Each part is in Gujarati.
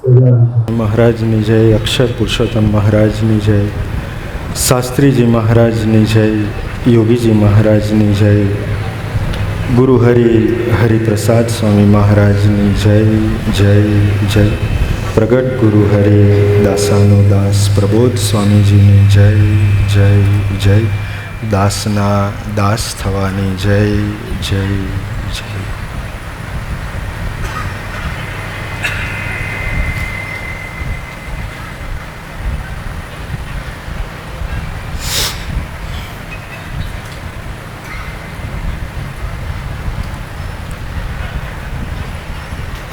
મહારાજની જય, અક્ષર પુરુષોત્તમ મહારાજની જય, શાસ્ત્રીજી મહારાજની જય, યોગીજી મહારાજની જય, ગુરુ હરિપ્રસાદ સ્વામી મહારાજની જય જય જય, પ્રગટ ગુરુ હરિ દાસાનો દાસ પ્રબોધ સ્વામીજીની જય જય જય, દાસના દાસ થવાની જય જય જય.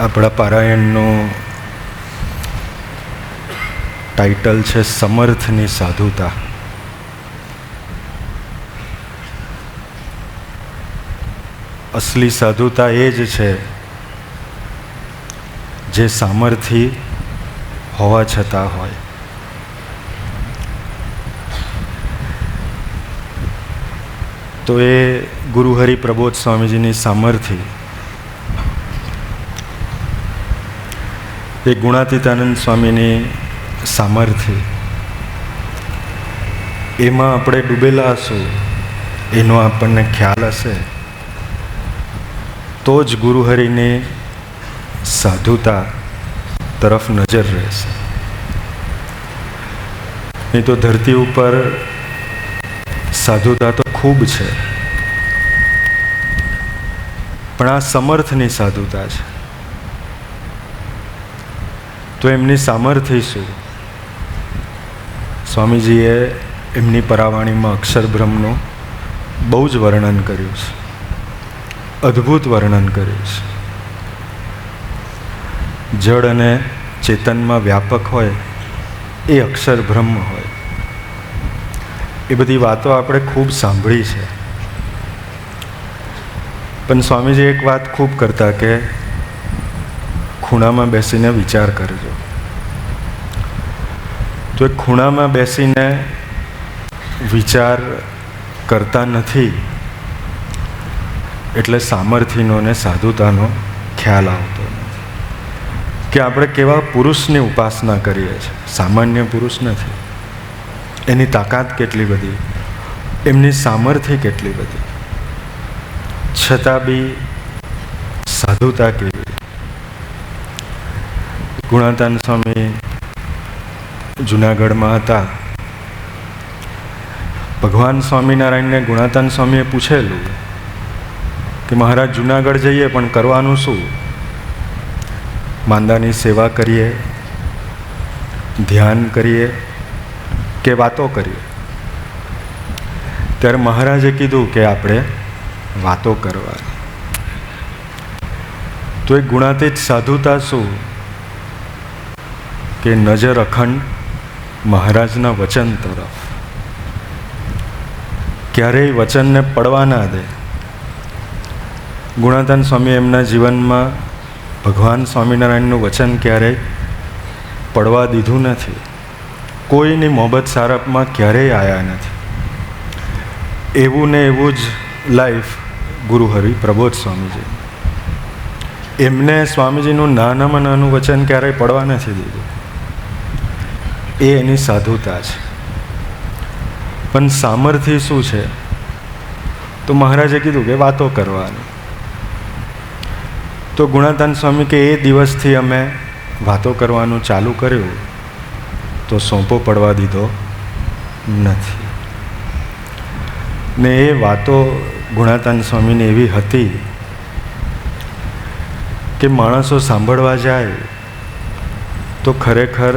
આપણા પારાયણનું ટાઇટલ છે સમર્થની સાધુતા. અસલી સાધુતા એ જ છે જે સામર્થ્ય હોવા છતાં હોય. તો એ ગુરુ હરિ પ્રબોધ સ્વામીજીની સામર્થ્ય, એ ગુણાતીતાનંદ સ્વામીની સામર્થ્ય, એમાં આપણે ડૂબેલા હશું, એનો આપણને ખ્યાલ હશે તો જ ગુરુહરિની સાધુતા તરફ નજર રહેશે. નહીં તો ધરતી ઉપર સાધુતા તો ખૂબ છે, પણ આ સમર્થની સાધુતા છે. તો એમની સામર્થ્ય શું? સ્વામીજીએ એમની પરાવાણીમાં અક્ષરબ્રહ્મનું બહુ જ વર્ણન કર્યું છે, અદ્ભુત વર્ણન કર્યું છે. જડ અને ચેતનમાં વ્યાપક હોય એ અક્ષર બ્રહ્મ હોય. એ બધી વાતો આપણે ખૂબ સાંભળી છે, પણ સ્વામીજી એક વાત ખૂબ કરતા કે ખૂણામાં બેસીને વિચાર કરજો. તો એ ખૂણામાં બેસીને વિચાર કરતા નથી એટલે સામર્થ્યનો ને સાધુતાનો ખ્યાલ આવતો નથી કે આપણે કેવા પુરુષની ઉપાસના કરીએ છીએ. સામાન્ય પુરુષ નથી. એની તાકાત કેટલી બધી, એમની સામર્થ્ય કેટલી બધી, છતાં બી સાધુતા કેવી. ગુણાતાન સ્વામી જુનાગઢમાં હતા. ભગવાન સ્વામિનારાયણને ગુણાતાન સ્વામીએ પૂછેલું કે મહારાજ જુનાગઢ જઈએ પણ કરવાનું શું? માંદાની સેવા કરીએ, ધ્યાન કરીએ કે વાતો કરીએ? ત્યારે મહારાજે કીધું કે આપણે વાતો કરવાની. તો એ ગુણાતીત સાધુતા શું કે નજર અખંડ મહારાજના વચન તરફ, ક્યારેય વચનને પડવા ના દે. ગુણાતાન સ્વામી એમના જીવનમાં ભગવાન સ્વામિનારાયણનું વચન ક્યારેય પડવા દીધું નથી. કોઈની મોહબ્બત સારપમાં ક્યારેય આવ્યા નથી. એવું ને એવું જ લાઈફ ગુરુ હરિ પ્રબોધ સ્વામીજી. એમને સ્વામીજીનું નાનામાં નાનું વચન ક્યારેય પડવા નથી દીધું. એ એની સાધુતા છે. પણ સામર્થ્ય શું છે? તો મહારાજે કીધું કે વાતો કરવાની. તો ગુણાતાન સ્વામી કે એ દિવસથી અમે વાતો કરવાનું ચાલુ કર્યું તો સોંપો પડવા દીધો નથી. ને એ વાતો ગુણાતાન સ્વામીની એવી હતી કે માણસો સાંભળવા જાય તો ખરેખર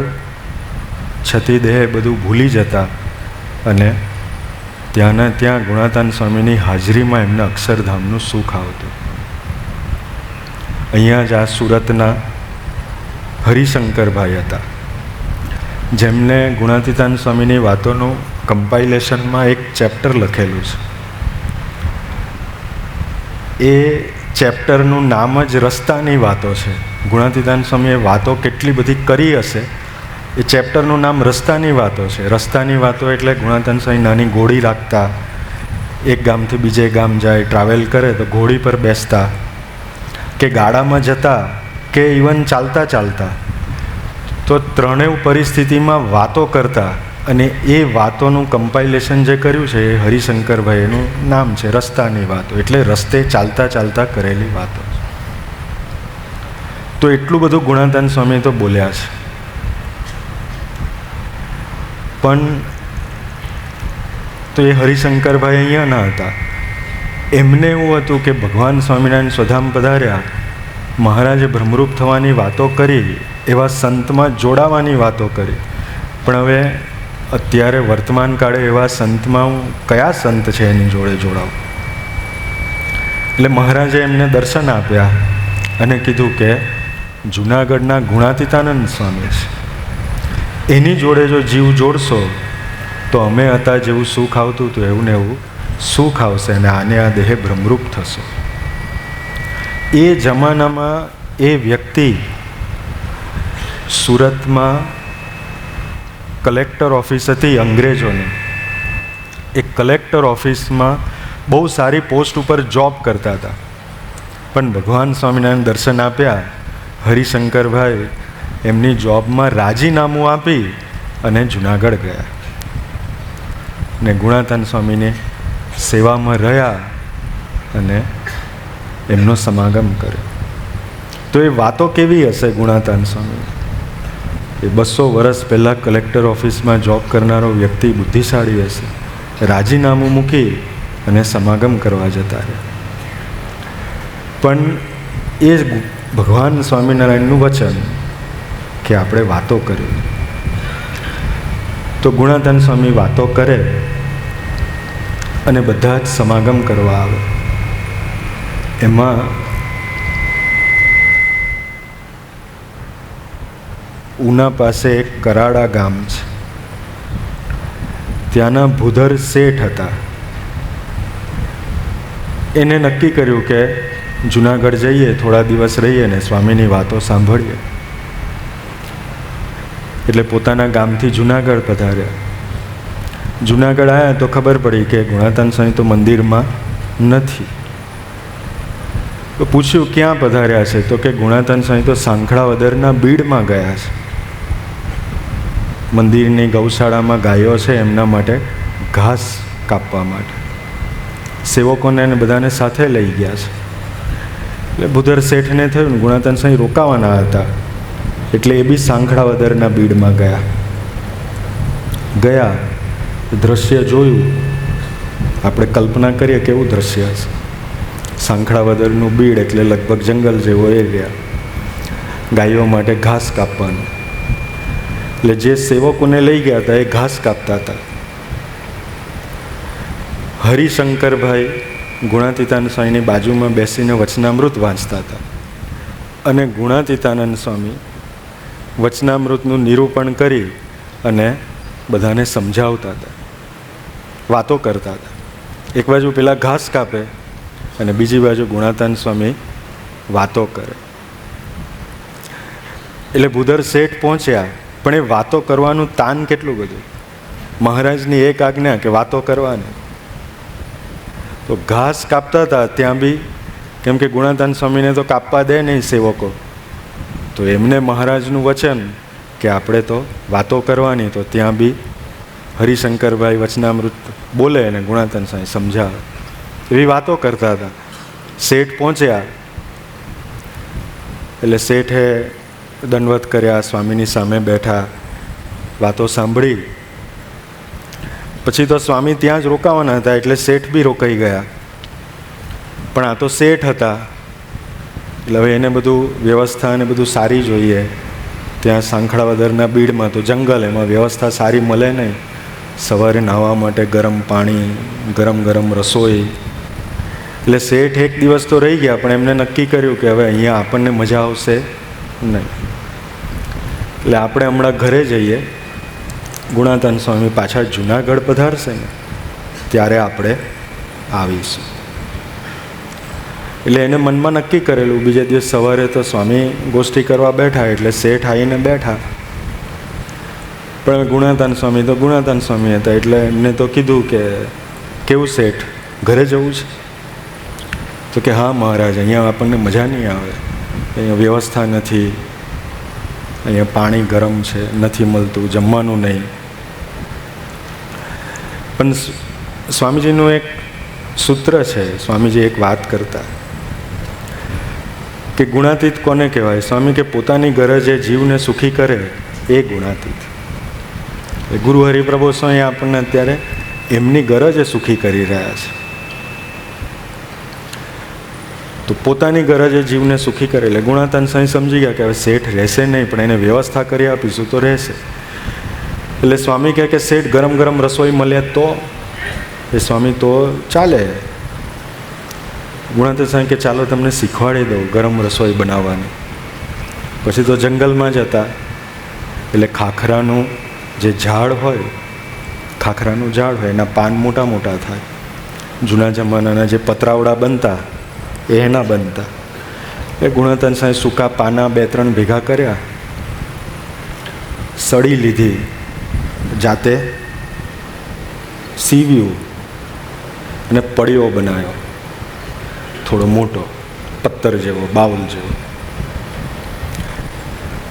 છતી દેહ બધું ભૂલી જતા અને ત્યાંના ત્યાં ગુણાતાન સ્વામીની હાજરીમાં એમને અક્ષરધામનું સુખ આવતું. અહીંયા જ આ સુરતના હરિશંકરભાઈ હતા, જેમને ગુણાતીતાન સ્વામીની વાતોનું કમ્પાઇલેશનમાં એક ચેપ્ટર લખેલું છે. એ ચેપ્ટરનું નામ જ રસ્તાની વાતો છે. ગુણાતીતાન સ્વામીએ વાતો કેટલી બધી કરી હશે, એ ચેપ્ટરનું નામ રસ્તાની વાતો છે. રસ્તાની વાતો એટલે ગુણાતીતાન સ્વામી નાની ઘોડી રાખતા, એક ગામથી બીજે ગામ જાય, ટ્રાવેલ કરે તો ઘોડી પર બેસતા કે ગાડામાં જતા કે ઇવન ચાલતા ચાલતા તો ત્રણેય પરિસ્થિતિમાં વાતો કરતા અને એ વાતોનું કમ્પાઇલેશન જે કર્યું છે એ હરિશંકરભાઈ, એનું નામ છે રસ્તાની વાતો, એટલે રસ્તે ચાલતા ચાલતા કરેલી વાતો. તો એટલું બધું ગુણાતાન સ્વામી તો બોલ્યા છે. પણ તો એ હરિશંકરભાઈ અહીંયા ના હતા. એમને એવું હતું કે ભગવાન સ્વામિનારાયણ સ્વધામ પધાર્યા, મહારાજે ભ્રમરૂપ થવાની વાતો કરી, એવા સંતમાં જોડાવાની વાતો કરી. પણ હવે અત્યારે વર્તમાન કાળે એવા સંતમાં હું કયા સંત છે એની જોડે જોડાવું? એટલે મહારાજે એમને દર્શન આપ્યા અને કીધું કે જૂનાગઢના ગુણાતીતાનંદ સ્વામી છે, એની જોડે જો જીવ જોડશો તો અમે હતા જેવું સુખ આવતું હતું એવું ને એવું સુખ આવશે અને આને આ દેહે ભ્રમરૂપ થશો. એ જમાનામાં એ વ્યક્તિ સુરતમાં કલેક્ટર ઓફિસ હતી અંગ્રેજોની, એ કલેક્ટર ઓફિસમાં બહુ સારી પોસ્ટ ઉપર જોબ કરતા હતા. પણ ભગવાન સ્વામિનારાયણ દર્શન આપ્યા, હરિશંકરભાઈ એમની જોબમાં રાજીનામું આપી અને જુનાગઢ ગયા ને ગુણાતાન સ્વામીને સેવામાં રહ્યા અને એમનો સમાગમ કર્યો. તો એ વાતો કેવી હશે ગુણાતાન સ્વામી? એ 200 વર્ષ પહેલાં કલેક્ટર ઓફિસમાં જોબ કરનારો વ્યક્તિ બુદ્ધિશાળી હશે, રાજીનામું મૂકી અને સમાગમ કરવા જતા રહ્યા. પણ એ ભગવાન સ્વામિનારાયણનું વચન કે આપણે વાતો કરીએ. તો ગુણાતાન સ્વામી વાતો કરે અને બધા જ સમાગમ કરવા આવે. એમાં ઉના પાસે એક કરાડા ગામ છે, ત્યાંના ભૂધર શેઠ હતા. એને નક્કી કર્યું કે જુનાગઢ જઈએ, થોડા દિવસ રહીએ ને સ્વામીની વાતો સાંભળીએ. એટલે પોતાના ગામથી જુનાગઢ પધાર્યા. જુનાગઢ આવ્યા તો ખબર પડી કે ગુણાતાન સ્વામી તો મંદિરમાં નથી. તો પૂછ્યું ક્યાં પધાર્યા છે? તો કે ગુણાતાન સ્વામી તો સાંખળાવદરના બીડમાં ગયા છે, મંદિરની ગૌશાળામાં ગાયો છે એમના માટે ઘાસ કાપવા માટે. સેવકોને અને બધાને સાથે લઈ ગયા છે. એટલે ભૂધર શેઠને થયું ને ગુણાતાન સ્વામી રોકાવાના હતા, એટલે એ બી સાંખળાવદરના બીડમાં ગયા. દ્રશ્ય જોયું, આપણે કલ્પના કરીએ કેવું દ્રશ્ય હશે. સાંખળાવદરનું બીડ એટલે લગભગ જંગલ જેવો એરિયા, ગાયો માટે ઘાસ કાપવાનું. એટલે જે સેવકોને લઈ ગયા હતા એ ઘાસ કાપતા હતા. હરિશંકરભાઈ ગુણાતીતાનંદ સ્વામીની બાજુમાં બેસીને વચનામૃત વાંચતા હતા અને ગુણાતીતાનંદ સ્વામી વચનામૃતનું નિરૂપણ કરી અને બધાને સમજાવતા હતા, વાતો કરતા હતા. એક બાજુ પેલા ઘાસ કાપે અને બીજી બાજુ ગુણાતાન સ્વામી વાતો કરે. એટલે ભૂધર શેઠ પહોંચ્યા, પણ એ વાતો કરવાનું તાન કેટલું બધું. મહારાજની એક આજ્ઞા કે વાતો કરવાની. તો ઘાસ કાપતા હતા ત્યાં બી, કેમ કે ગુણાતાન સ્વામીને તો કાપવા દે નહીં સેવકો, તો એમને મહારાજનું વચન કે આપણે તો વાતો કરવાની. તો ત્યાં બી હરિશંકરભાઈ વચનામૃત બોલે અને ગુણાતાન સ્વામી સમજાવે. એવી વાતો કરતા હતા. શેઠ પહોંચ્યા એટલે શેઠે દંડવત કર્યા, સ્વામીની સામે બેઠા, વાતો સાંભળી. પછી તો સ્વામી ત્યાં જ રોકાવાના હતા એટલે શેઠ બી રોકાઈ ગયા. પણ આ તો શેઠ હતા એટલે હવે એને બધું વ્યવસ્થા અને બધું સારી જોઈએ. ત્યાં સાંખળાવદરના બીડમાં તો જંગલ, એમાં વ્યવસ્થા સારી મળે નહીં. સવારે નાહવા માટે ગરમ પાણી, ગરમ ગરમ રસોઈ. એટલે શેઠ એક દિવસ તો રહી ગયા, પણ એમને નક્કી કર્યું કે હવે અહીંયા આપણને મજા આવશે નહીં, એટલે આપણે હમણાં ઘરે જઈએ. ગુણાતાન સ્વામી પાછા જુનાગઢ પધારશે ને ત્યારે આપણે આવીશું. એટલે એને મનમાં નક્કી કરેલું. બીજે દિવસ સવારે તો સ્વામી ગોષ્ઠી કરવા બેઠા એટલે શેઠ આવીને બેઠા. પણ ગુણાતાન સ્વામી તો ગુણાતાન સ્વામી હતા એટલે એમને તો કીધું કે કેવું શેઠ, ઘરે જવું છે? તો કે હા મહારાજ, અહીંયા આપણને મજા નહીં આવે, અહીંયા વ્યવસ્થા નથી, અહીંયા પાણી ગરમ છે, નથી મળતું, જમવાનું નહીં. પણ સ્વામીજીનું એક સૂત્ર છે. સ્વામીજી એક વાત કરતા કે ગુણાતીત કોને કહેવાય? સ્વામી કે પોતાની ગરજે જીવને સુખી કરે એ ગુણાતીત. ગુરુ હરિપ્રભુ સ્વામી આપણને અત્યારે એમની ગરજે સુખી કરી રહ્યા છે. તો પોતાની ગરજે જીવને સુખી કરે એટલે ગુણાતાન સ્વામી સમજી ગયા કે હવે શેઠ રહેશે નહીં, પણ એને વ્યવસ્થા કરી આપીશું તો રહેશે. એટલે સ્વામી કહે કે શેઠ ગરમ ગરમ રસોઈ મળે તો એ સ્વામી તો ચાલે. ગુણાતાન સ્વામી કે ચાલો તમને શીખવાડી દઉં ગરમ રસોઈ બનાવવાની. પછી તો જંગલમાં જતા એટલે ખાખરાનું જે ઝાડ હોય, ખાખરાનું ઝાડ હોય એના પાન મોટા મોટા થાય. જૂના જમાનાના જે પતરાવડા બનતા એના બનતા. એ ગુણાતાન સાહેબ સૂકા પાના 2-3 ભેગા કર્યા, સળી લીધી, જાતે સીવ્યું અને પડિયો બનાવ્યો, થોડો મોટો, પત્તર જેવો, બાઉલ જેવો.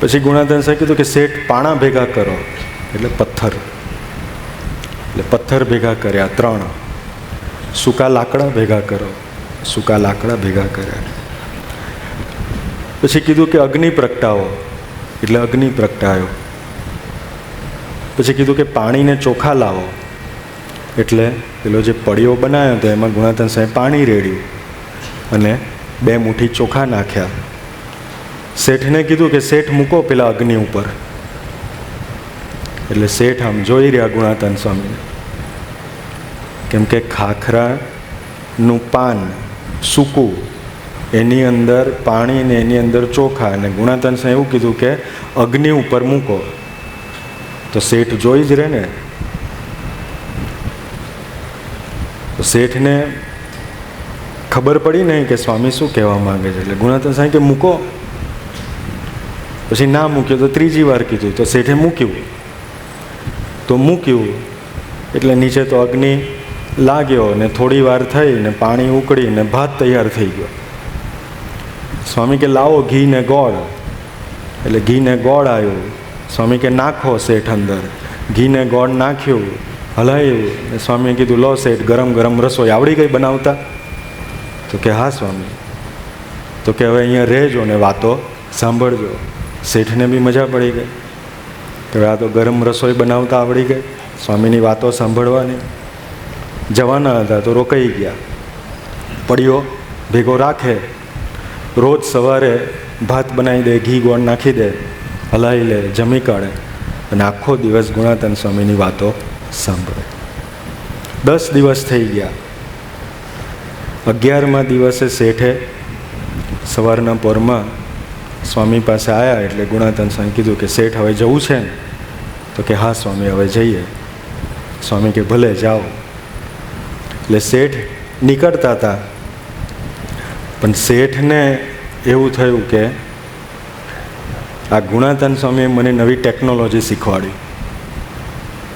પછી ગુણાતાન સાહેબ કીધું કે શેઠ પાણા ભેગા કરો, એટલે પથ્થર. એટલે પથ્થર ભેગા કર્યા 3. સૂકા લાકડા ભેગા કરો, સૂકા લાકડા ભેગા કર્યા. પછી કીધું કે અગ્નિ પ્રગટાવો, એટલે અગ્નિ પ્રગટાયો. પછી કીધું કે પાણીને ચોખા લાવો, એટલે પેલો જે પડિયો બનાવ્યો હતો એમાં ગુણાતાન સાહેબ પાણી રેડ્યું અને 2 મુઠ્ઠી ચોખા નાખ્યા. શેઠને કીધું કે શેઠ મૂકો પેલા અગ્નિ ઉપર. એટલે શેઠ આમ જોઈ રહ્યા ગુણાતાન સ્વામીને, કેમ કે ખાખરાનું પાન સૂકું, એની અંદર પાણી ને એની અંદર ચોખા, અને ગુણાતાન સ્વામી એવું કીધું કે અગ્નિ ઉપર મૂકો. તો શેઠ જોઈ જ રહે ને. તો શેઠને ખબર પડી નહીં કે સ્વામી શું કહેવા માંગે છે. એટલે ગુણાતાન સ્વામી કે મૂકો. પછી ના મૂક્યો તો 3જી વાર કીધું, તો શેઠે મૂક્યું. તો મૂક્યું એટલે નીચે તો અગ્નિ લાગ્યો ને થોડી વાર થઈ ને પાણી ઉકળી ને ભાત તૈયાર થઈ ગયો. સ્વામી કે લાવો ઘી ને ગોળ. એટલે ઘી ને ગોળ આવ્યું. સ્વામી કે નાખો શેઠ અંદર. ઘી ને ગોળ નાખ્યું, હલાવ્યું. ને સ્વામીએ કીધું લો શેઠ ગરમ ગરમ રસોઈ આવડી ગઈ બનાવતા? તો કે હા સ્વામી. તો કે હવે અહીંયા રહેજો ને વાતો સાંભળજો. શેઠને બી મજા પડી ગઈ કે આ તો ગરમ રસોઈ બનાવતા આવડી ગઈ, સ્વામીની વાતો સાંભળવાની. જવાના હતા તો રોકાઈ ગયા. પડિયો ભેગો રાખે, રોજ સવારે ભાત બનાવી દે, ઘી ગોળ નાખી દે, હલાવી લે, જમી કાઢે અને આખો દિવસ ગુણાતાન સ્વામીની વાતો સાંભળે. 10 દિવસ થઈ ગયા. 11મા દિવસે શેઠે સવારના પોરમાં સ્વામી પાસે આવ્યા. એટલે ગુણાતાન સ્વામી કીધું કે શેઠ હવે જવું છે ને? તો કે હા સ્વામી હવે જઈએ. સ્વામી કે ભલે જાઓ. એટલે શેઠ નીકળતા હતા, પણ શેઠને એવું થયું કે આ ગુણાતાન સ્વામીએ મને નવી ટેકનોલોજી શીખવાડી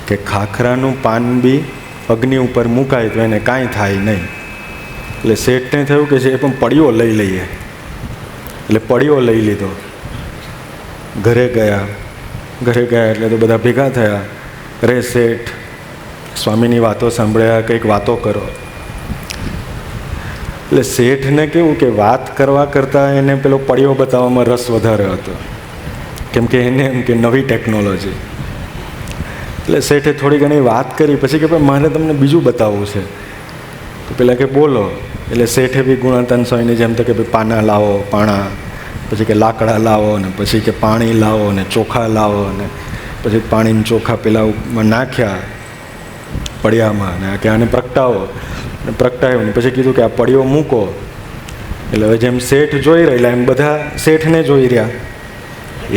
કે ખાખરાનું પાન બી અગ્નિ ઉપર મુકાય તો એને કાંઈ થાય નહીં. એટલે શેઠને થયું કે જે પણ પડિયો લઈ લઈએ. એટલે પડિયો લઈ લીધો. ઘરે ગયા એટલે તો બધા ભેગા થયા. અરે શેઠ સ્વામીની વાતો સાંભળ્યા, કંઈક વાતો કરો. એટલે શેઠને કેવું કે વાત કરવા કરતાં એને પેલો પડિયો બતાવવામાં રસ વધારે હતો, કેમ કે એને એમ કે નવી ટેકનોલોજી. એટલે શેઠે થોડી ઘણી વાત કરી. પછી કે ભાઈ મારે તમને બીજું બતાવવું છે. તો પેલા કે બોલો. એટલે શેઠે બી ગુણાતાન સ્વામીની જેમ તો કે ભાઈ પાના લાવો, પાણા, પછી કે લાકડા લાવો, ને પછી કે પાણી લાવો ને ચોખા લાવો, ને પછી પાણીને ચોખા પેલામાં નાખ્યા પડિયામાં, ને કે આને પ્રગટાવો. ને પ્રગટાવ્યો ને પછી કીધું કે આ પડિયો મૂકો. એટલે હવે જેમ શેઠ જોઈ રહેલા એમ બધા શેઠને જોઈ રહ્યા.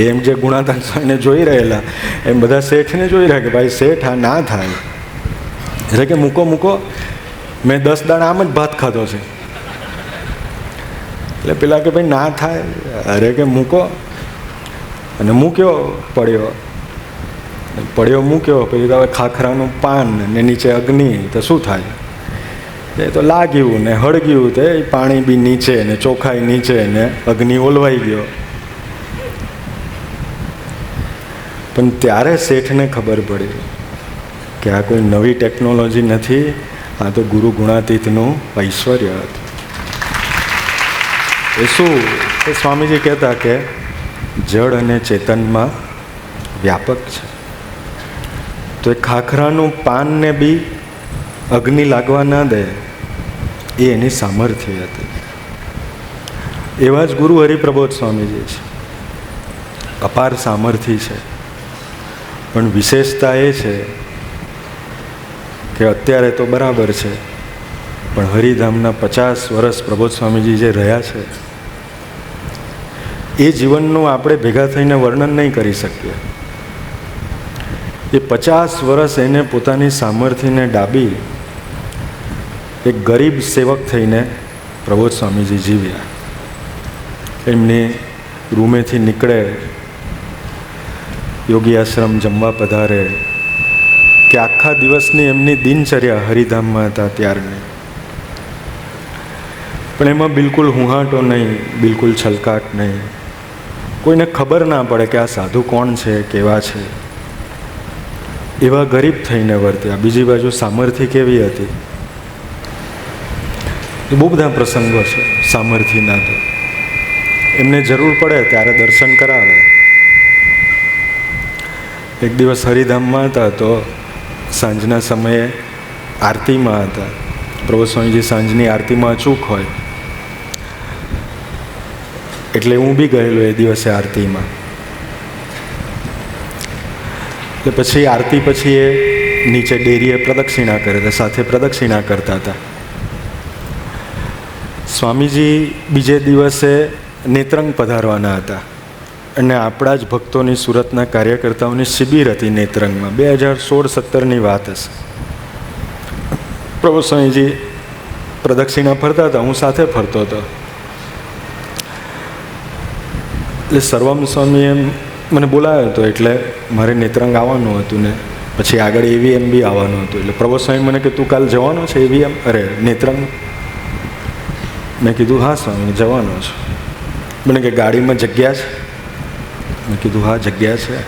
એમ જે ગુણાતાન સ્વામીને જોઈ રહેલા એમ બધા શેઠને જોઈ રહ્યા કે ભાઈ શેઠ આ ના થાય. એટલે કે મૂકો મૂકો, મેં 10 દાણા આમ જ ભાત ખાધો છે. એટલે પેલા કે ભાઈ ના થાય. અરે કે મૂકો. અને મૂક્યો પડિયો. પડિયો મૂક્યો પછી હવે ખાખરાનું પાન ને નીચે અગ્નિ, તો શું થાય? એ તો લાગ્યું ને હળગ્યું, તે પાણી બી નીચે ને ચોખાઈ નીચે ને અગ્નિ ઓલવાઈ ગયો. પણ ત્યારે શેઠને ખબર પડી કે આ કોઈ નવી ટેકનોલોજી નથી, આ તો ગુરુ ગુણાતીતનું ઐશ્વર્ય હતું. એ શું? એ સ્વામીજી કહેતા કે જળ અને ચેતનમાં વ્યાપક છે. તો એ ખાખરાનું પાનને બી અગ્નિ લાગવા ના દે, એ એની સામર્થ્ય હતી. એવા જ ગુરુ હરિપ્રબોધ સ્વામીજી છે. અપાર સામર્થ્ય છે, પણ વિશેષતા એ છે કે અત્યારે તો બરાબર છે, પણ હરિધામના 50 વર્ષ પ્રબોધ સ્વામીજી જે રહ્યા છે એ જીવનનું આપણે ભેગા થઈને વર્ણન નહીં કરી શકીએ. એ 50 વર્ષ એને પોતાની સામર્થ્યને ડાબી એક ગરીબ સેવક થઈને પ્રબોધ સ્વામીજી જીવ્યા. એમની રૂમેથી નીકળે, યોગી આશ્રમ જમવા પધારે, કે આખા દિવસની એમની દિનચર્યા હરિધામમાં હતા ત્યારની. પણ એમાં બિલકુલ હુંહાટો નહીં, બિલકુલ છલકાટ નહીં. કોઈને ખબર ના પડે કે આ સાધુ કોણ છે, કેવા છે. એવા ગરીબ થઈને વર્ત્યા. બીજી બાજુ સામર્થ્ય કેવી હતી? એ બહુ બધા પ્રસંગો છે સામર્થ્યના. તો એમને જરૂર પડે ત્યારે દર્શન કરાવે. એક દિવસ હરિધામમાં હતા તો સાંજના સમયે આરતીમાં હતા. પ્રભુ સ્વામીજી સાંજની આરતીમાં અચૂક હોય, એટલે હું બી ગયેલો એ દિવસે આરતીમાં. એટલે પછી આરતી પછી એ નીચે ડેરીએ પ્રદક્ષિણા કરે હતા, સાથે પ્રદક્ષિણા કરતા હતા. સ્વામીજી બીજે દિવસે નેત્રંગ પધારવાના હતા, અને આપણા જ ભક્તોની, સુરતના કાર્યકર્તાઓની શિબિર હતી નેત્રંગમાં. 2016-17ની વાત હશે. પ્રભુ સ્વામીજી પ્રદક્ષિણા ફરતા હતા, હું સાથે ફરતો હતો. એટલે સર્વમ સ્વામીએ મને બોલાવ્યો હતો, એટલે મારે નેત્રંગ આવવાનું હતું ને પછી આગળ એવીએમ બી આવવાનું હતું. એટલે પ્રભુ સ્વામી મને કે તું કાલ જવાનો છે એવીએમ, અરે નેત્રંગ? મેં કીધું હા સ્વામી જવાનો છું. મને કે ગાડીમાં જગ્યા છે? મેં કીધું હા જગ્યા છે.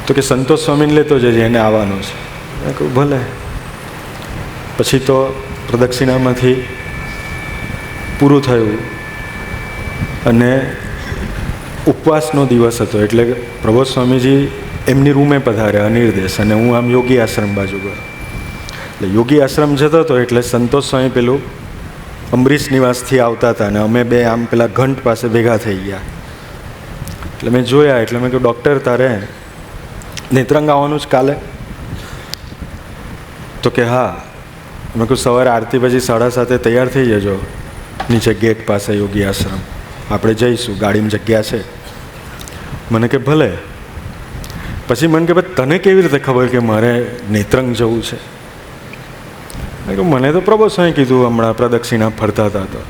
તો કે સંતોષ સ્વામીને લેતો જજે, એને આવવાનું છે. મેં કહ્યું ભલે. પછી તો પ્રદક્ષિણામાંથી પૂરું થયું અને ઉપવાસનો દિવસ હતો, એટલે પ્રબોધ સ્વામીજી એમની રૂમે પધાર્યા અનિર્દેશ, અને હું આમ યોગી આશ્રમ બાજુ ગયો. એટલે યોગી આશ્રમ જતો હતો એટલે સંતોષ સ્વામી પેલું અમરીશ નિવાસથી આવતા હતા, અને અમે બે આમ પેલા ઘંટ પાસે ભેગા થઈ ગયા. એટલે મેં જોયા, એટલે મેં કહ્યું ડૉક્ટર તારે નેત્રંગ આવવાનું જ કાલે? તો કે હા. મેં કહ્યું સવારે આરતી પછી 7:30 તૈયાર થઈ જજો નીચે ગેટ પાસે યોગી આશ્રમ, આપણે જઈશું, ગાડીમાં જગ્યા છે. મને કે ભલે. પછી મને કે ભાઈ તને કેવી રીતે ખબર કે મારે નેત્રંગ જવું છે? મેં કહ્યું મને તો પ્રભુ સ્વામી કીધું હમણાં પ્રદક્ષિણા ફરતા હતા. તો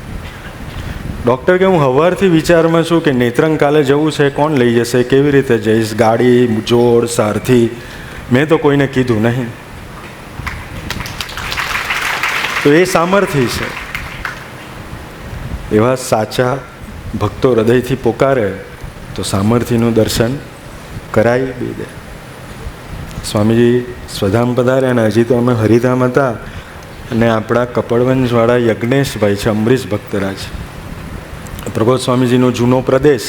ડૉક્ટર કે હું સવારથી વિચારમાં છું કે નેત્રંગ કાલે જવું છે, કોણ લઈ જશે, કેવી રીતે જઈશ, ગાડી, જોડ, સારથી, મેં તો કોઈને કીધું નહીં. તો એ સામર્થ્ય છે. એવા સાચા ભક્તો હૃદયથી પોકારે તો સામર્થ્યનું દર્શન કરાવી બી દે. સ્વામીજી સ્વધામ પધાર્યા, અને હજી તો અમે હરિધામ હતા, અને આપણા કપડવંજવાળા યજ્ઞેશભાઈ છે, અમરીશ ભક્તરાજ, પ્રબોધ સ્વામીજીનો જૂનો પ્રદેશ,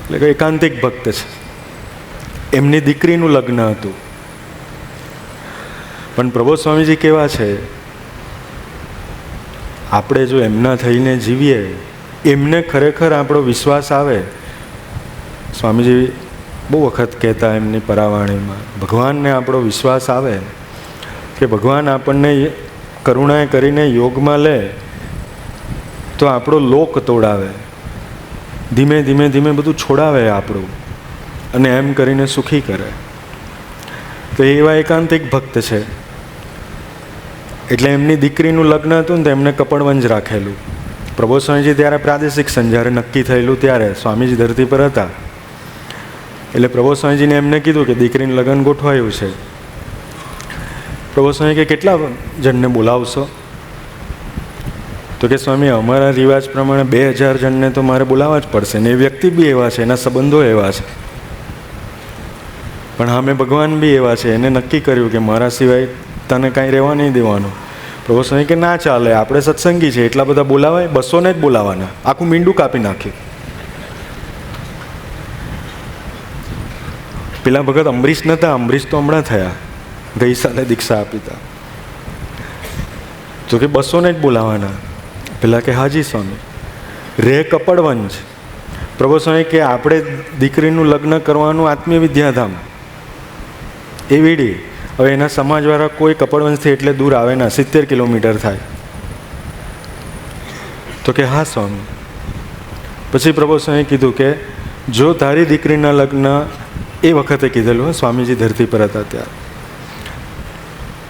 એટલે કે એકાંતિક ભક્ત છે. એમની દીકરીનું લગ્ન હતું. પણ પ્રબોધ સ્વામીજી કેવા છે, આપણે જો એમના થઈને જીવીએ, એમને ખરેખર આપણો વિશ્વાસ આવે. સ્વામીજી બહુ વખત કહેતા એમની પરાવાણીમાં, ભગવાનને આપણો વિશ્વાસ આવે કે ભગવાન આપણને કરુણાએ કરીને યોગમાં લે તો આપણો લોક તોડાવે, ધીમે ધીમે ધીમે બધું છોડાવે આપણું, અને એમ કરીને સુખી કરે. તો એવા એકાંતિક ભક્ત છે. એટલે એમની દીકરીનું લગ્ન હતું ને તો એમને કપડવંજ રાખેલું. પ્રબોધ સ્વામીજી ત્યારે પ્રાદેશિક સંજારે નક્કી થયેલું ત્યારે સ્વામીજી ધરતી પર હતા. એટલે પ્રબોધ સ્વામીજીને એમને કીધું કે દીકરીનું લગ્ન ગોઠવાયું છે. પ્રબોધ સ્વામી કે કેટલા જણને બોલાવશો? તો કે સ્વામી અમારા રિવાજ પ્રમાણે 2000 જણને તો મારે બોલાવવા જ પડશે, ને એ વ્યક્તિ બી એવા છે, એના સંબંધો એવા છે. પણ અમે ભગવાન બી એવા છે, એને નક્કી કર્યું કે મારા સિવાય તને કાંઈ રહેવા નહીં દેવાનું. પ્રભુ સ્વામી કે ના ચાલે, આપણે સત્સંગી છે, એટલા બધા બોલાવાય, 200 જ બોલાવાના. આખું મીંડું કાપી નાખ્યું. પેલા ભગત અંબરીશ નહોતા, અંબરીશ તો હમણાં થયા, ગઈ સાલે દીક્ષા આપી હતા. તો કે 200 જ બોલાવાના. પેલા કે હાજી સ્વામી. રે કપડવંશ. પ્રભુ સ્વામી કે આપણે દીકરીનું લગ્ન કરવાનું આત્મીય વિદ્યાધામ એ વીડી. હવે એના સમાજવાળા કોઈ કપડવંશથી એટલે દૂર આવે ના, 70 કિલોમીટર થાય. તો કે હા સ્વામી. પછી પ્રભુ સ્વામી કીધું કે જો તારી દીકરીના લગ્ન, એ વખતે કીધેલું, સ્વામીજી ધરતી પર હતા ત્યારે,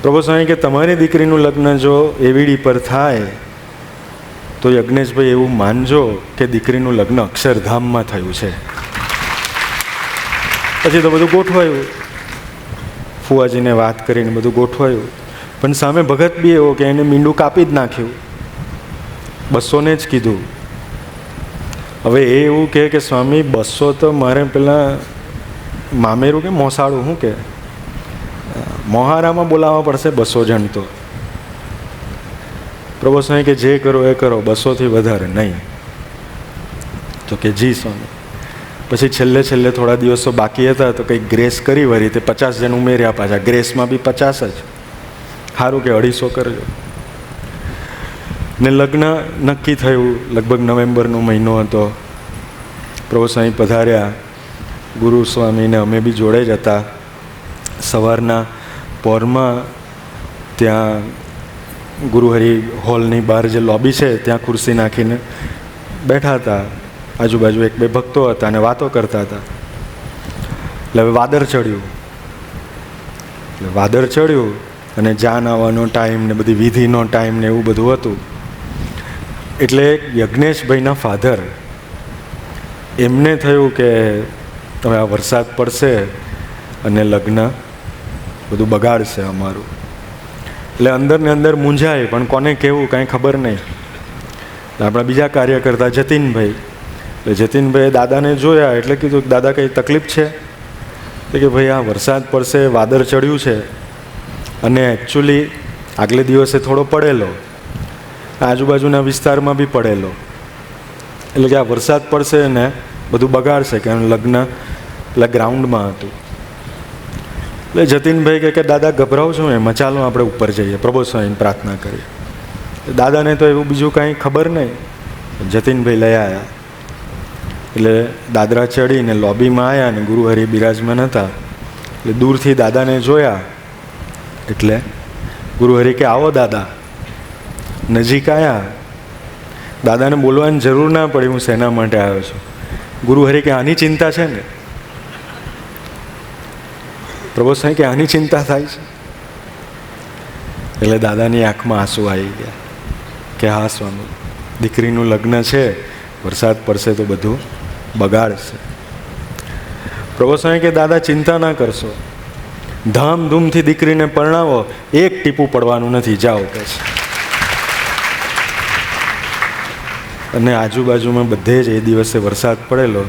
પ્રભુ સ્વામી કે તમારી દીકરીનું લગ્ન જો એવીડી પર થાય તો યજ્ઞેશભાઈ એવું માનજો કે દીકરીનું લગ્ન અક્ષરધામમાં થયું છે. પછી તો બધું ગોઠવાયું, ફુવાજીને વાત કરીને બધું ગોઠવાયું. પણ સામે ભગત બી એવો કે એને મીંડું કાપી જ નાખ્યું, 200 જ કીધું. હવે એ એવું કહે કે સ્વામી 200 તો મારે પેલા મામેરું કે મોસાળું, શું કે મોહારામાં બોલાવવા પડશે 200 જણ. તો પ્રભુ સ્વામી કે જે કરો એ કરો, 200થી વધારે નહીં. તો કે જી સ્વામી. પછી છેલ્લે થોડા દિવસો બાકી હતા તો કંઈક ગ્રેસ કરી વળી તે 50 જણ ઉમેર્યા પાછા. ગ્રેસમાં બી 50 જ. સારું કે 250 કરજો. ને લગ્ન નક્કી થયું, લગભગ નવેમ્બરનો મહિનો હતો. પ્રભુ સ્વામી પધાર્યા, ગુરુ સ્વામીને અમે બી જોડે જ હતા. સવારના પોરમાં ત્યાં ગુરુહરિ હોલની બહાર જે લોબી છે ત્યાં ખુરશી નાખીને બેઠા હતા. આજુબાજુ 1-2 ભક્તો હતા અને વાતો કરતા હતા. એટલે હવે વાદળ ચડ્યું અને જાન આવવાનો ટાઈમ ને બધી વિધિનો ટાઈમ ને એવું બધું હતું. એટલે યજ્ઞેશભાઈના ફાધર, એમને થયું કે હવે આ વરસાદ પડશે અને લગ્ન બધું બગાડશે અમારું. એટલે અંદર ને અંદર મૂંઝાય, પણ કોને કહેવું કાંઈ ખબર નહીં. આપણા બીજા કાર્યકર્તા જતીનભાઈ, એટલે જતીનભાઈએ દાદાને જોયા એટલે કીધું કે દાદા કંઈ તકલીફ છે? કે ભાઈ આ વરસાદ પડશે, વાદળ ચડ્યું છે અને એકચ્યુઅલી આગલે દિવસે થોડો પડેલો, આજુબાજુના વિસ્તારમાં બી પડેલો, એટલે કે આ વરસાદ પડશે ને બધું બગાડશે, કે લગ્ન પેલા ગ્રાઉન્ડમાં હતું. એટલે જતીનભાઈ કે દાદા ગભરાવ છો એમાં, ચાલો આપણે ઉપર જઈએ, પ્રભુ સ્વામીને પ્રાર્થના કરીએ. દાદાને તો એવું બીજું કાંઈ ખબર નહીં. જતીનભાઈ લઈ આવ્યા. એટલે દાદરા ચડીને લોબીમાં આવ્યા અને ગુરુહરિ બિરાજમાન હતા. એટલે દૂરથી દાદાને જોયા એટલે ગુરુહરિ કે આવો દાદા. નજીક આવ્યા, દાદાને બોલવાની જરૂર ના પડી હું શેના માટે આવ્યો છું. ગુરુહરિ કે આની ચિંતા છે ને? પ્રભુ સ્વામી કે આની ચિંતા થાય છે? એટલે દાદાની આંખમાં આંસુ આવી ગયા કે હા સ્વામી, દીકરીનું લગ્ન છે, વરસાદ પડશે તો બધું બગાડશે. પ્રભુ સ્વામી કે દાદા ચિંતા ના કરશો, ધામધૂમથી દીકરીને પરણાવો, એક ટીપું પડવાનું નથી, જાઓ કે છે. અને આજુબાજુમાં બધે જ એ દિવસે વરસાદ પડેલો,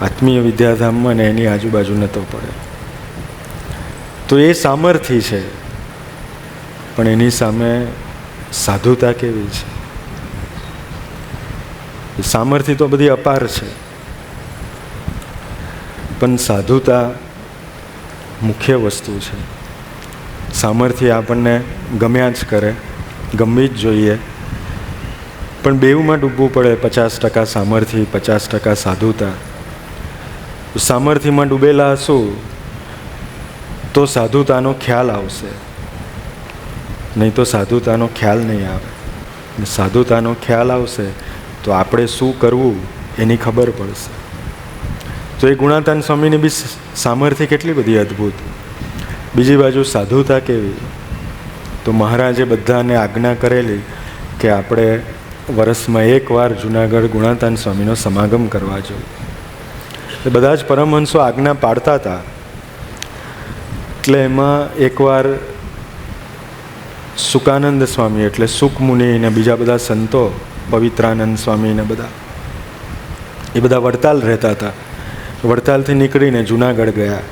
આત્મીય વિદ્યાધામમાં ને એની આજુબાજુ નહોતો પડે. તો એ સામર્થ્ય છે, પણ એની સામે સાધુતા કેવી છે? સામર્થ્ય તો બધી અપાર છે, પણ સાધુતા મુખ્ય વસ્તુ છે. સામર્થ્ય આપણને ગમ્યા જ કરે, ગમવી જ જોઈએ, પણ બેઉમાં ડૂબવું પડે. 50% સામર્થ્ય, 50% સાધુતા. સામર્થ્યમાં ડૂબેલા હશું તો સાધુતાનો ખ્યાલ આવશે, નહીં તો સાધુતાનો ખ્યાલ નહીં આવે. સાધુતાનો ખ્યાલ આવશે તો આપણે શું કરવું એની ખબર પડશે. તો એ ગુણાતાન સ્વામીની બી સામર્થ્ય કેટલી બધી અદ્ભુત. બીજી બાજુ સાધુતા કેવી? તો મહારાજે બધાને આજ્ઞા કરેલી કે આપણે વર્ષમાં એકવાર જુનાગઢ ગુણાતાન સ્વામીનો સમાગમ કરવા જોઈએ. એ બધા જ પરમહંસો આજ્ઞા પાડતા હતા. એટલે એમાં એકવાર સુકાનંદ સ્વામી એટલે સુકમુનિ ને બીજા બધા સંતો, પવિત્રાનંદ સ્વામી ને બધા, એ બધા વડતાલ રહેતા હતા. વડતાલથી નીકળીને જુનાગઢ ગયા.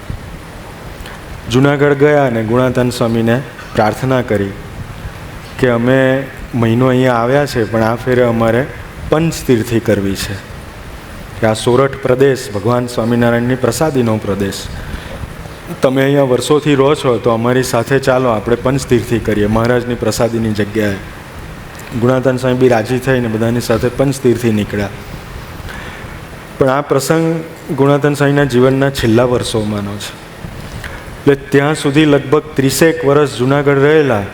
જુનાગઢ ગયા અને ગુણાતાન સ્વામીને પ્રાર્થના કરી કે અમે મહિનો અહીંયા આવ્યા છે, પણ આ ફેરે અમારે પંચતીર્થી કરવી છે, કે આ સોરઠ પ્રદેશ ભગવાન સ્વામિનારાયણની પ્રસાદીનો પ્રદેશ, તમે અહીંયા વર્ષોથી રહો છો તો અમારી સાથે ચાલો આપણે પંચતીર્થી કરીએ મહારાજની પ્રસાદીની જગ્યાએ. ગુણાતાન સ્વામી બી રાજી થઈને બધાની સાથે પંચતીર્થી નીકળ્યા. પણ આ પ્રસંગ ગુણાતાન સ્વામીના જીવનના છેલ્લા વર્ષોમાંનો છે. એટલે ત્યાં સુધી લગભગ 30 વર્ષ જુનાગઢ રહેલા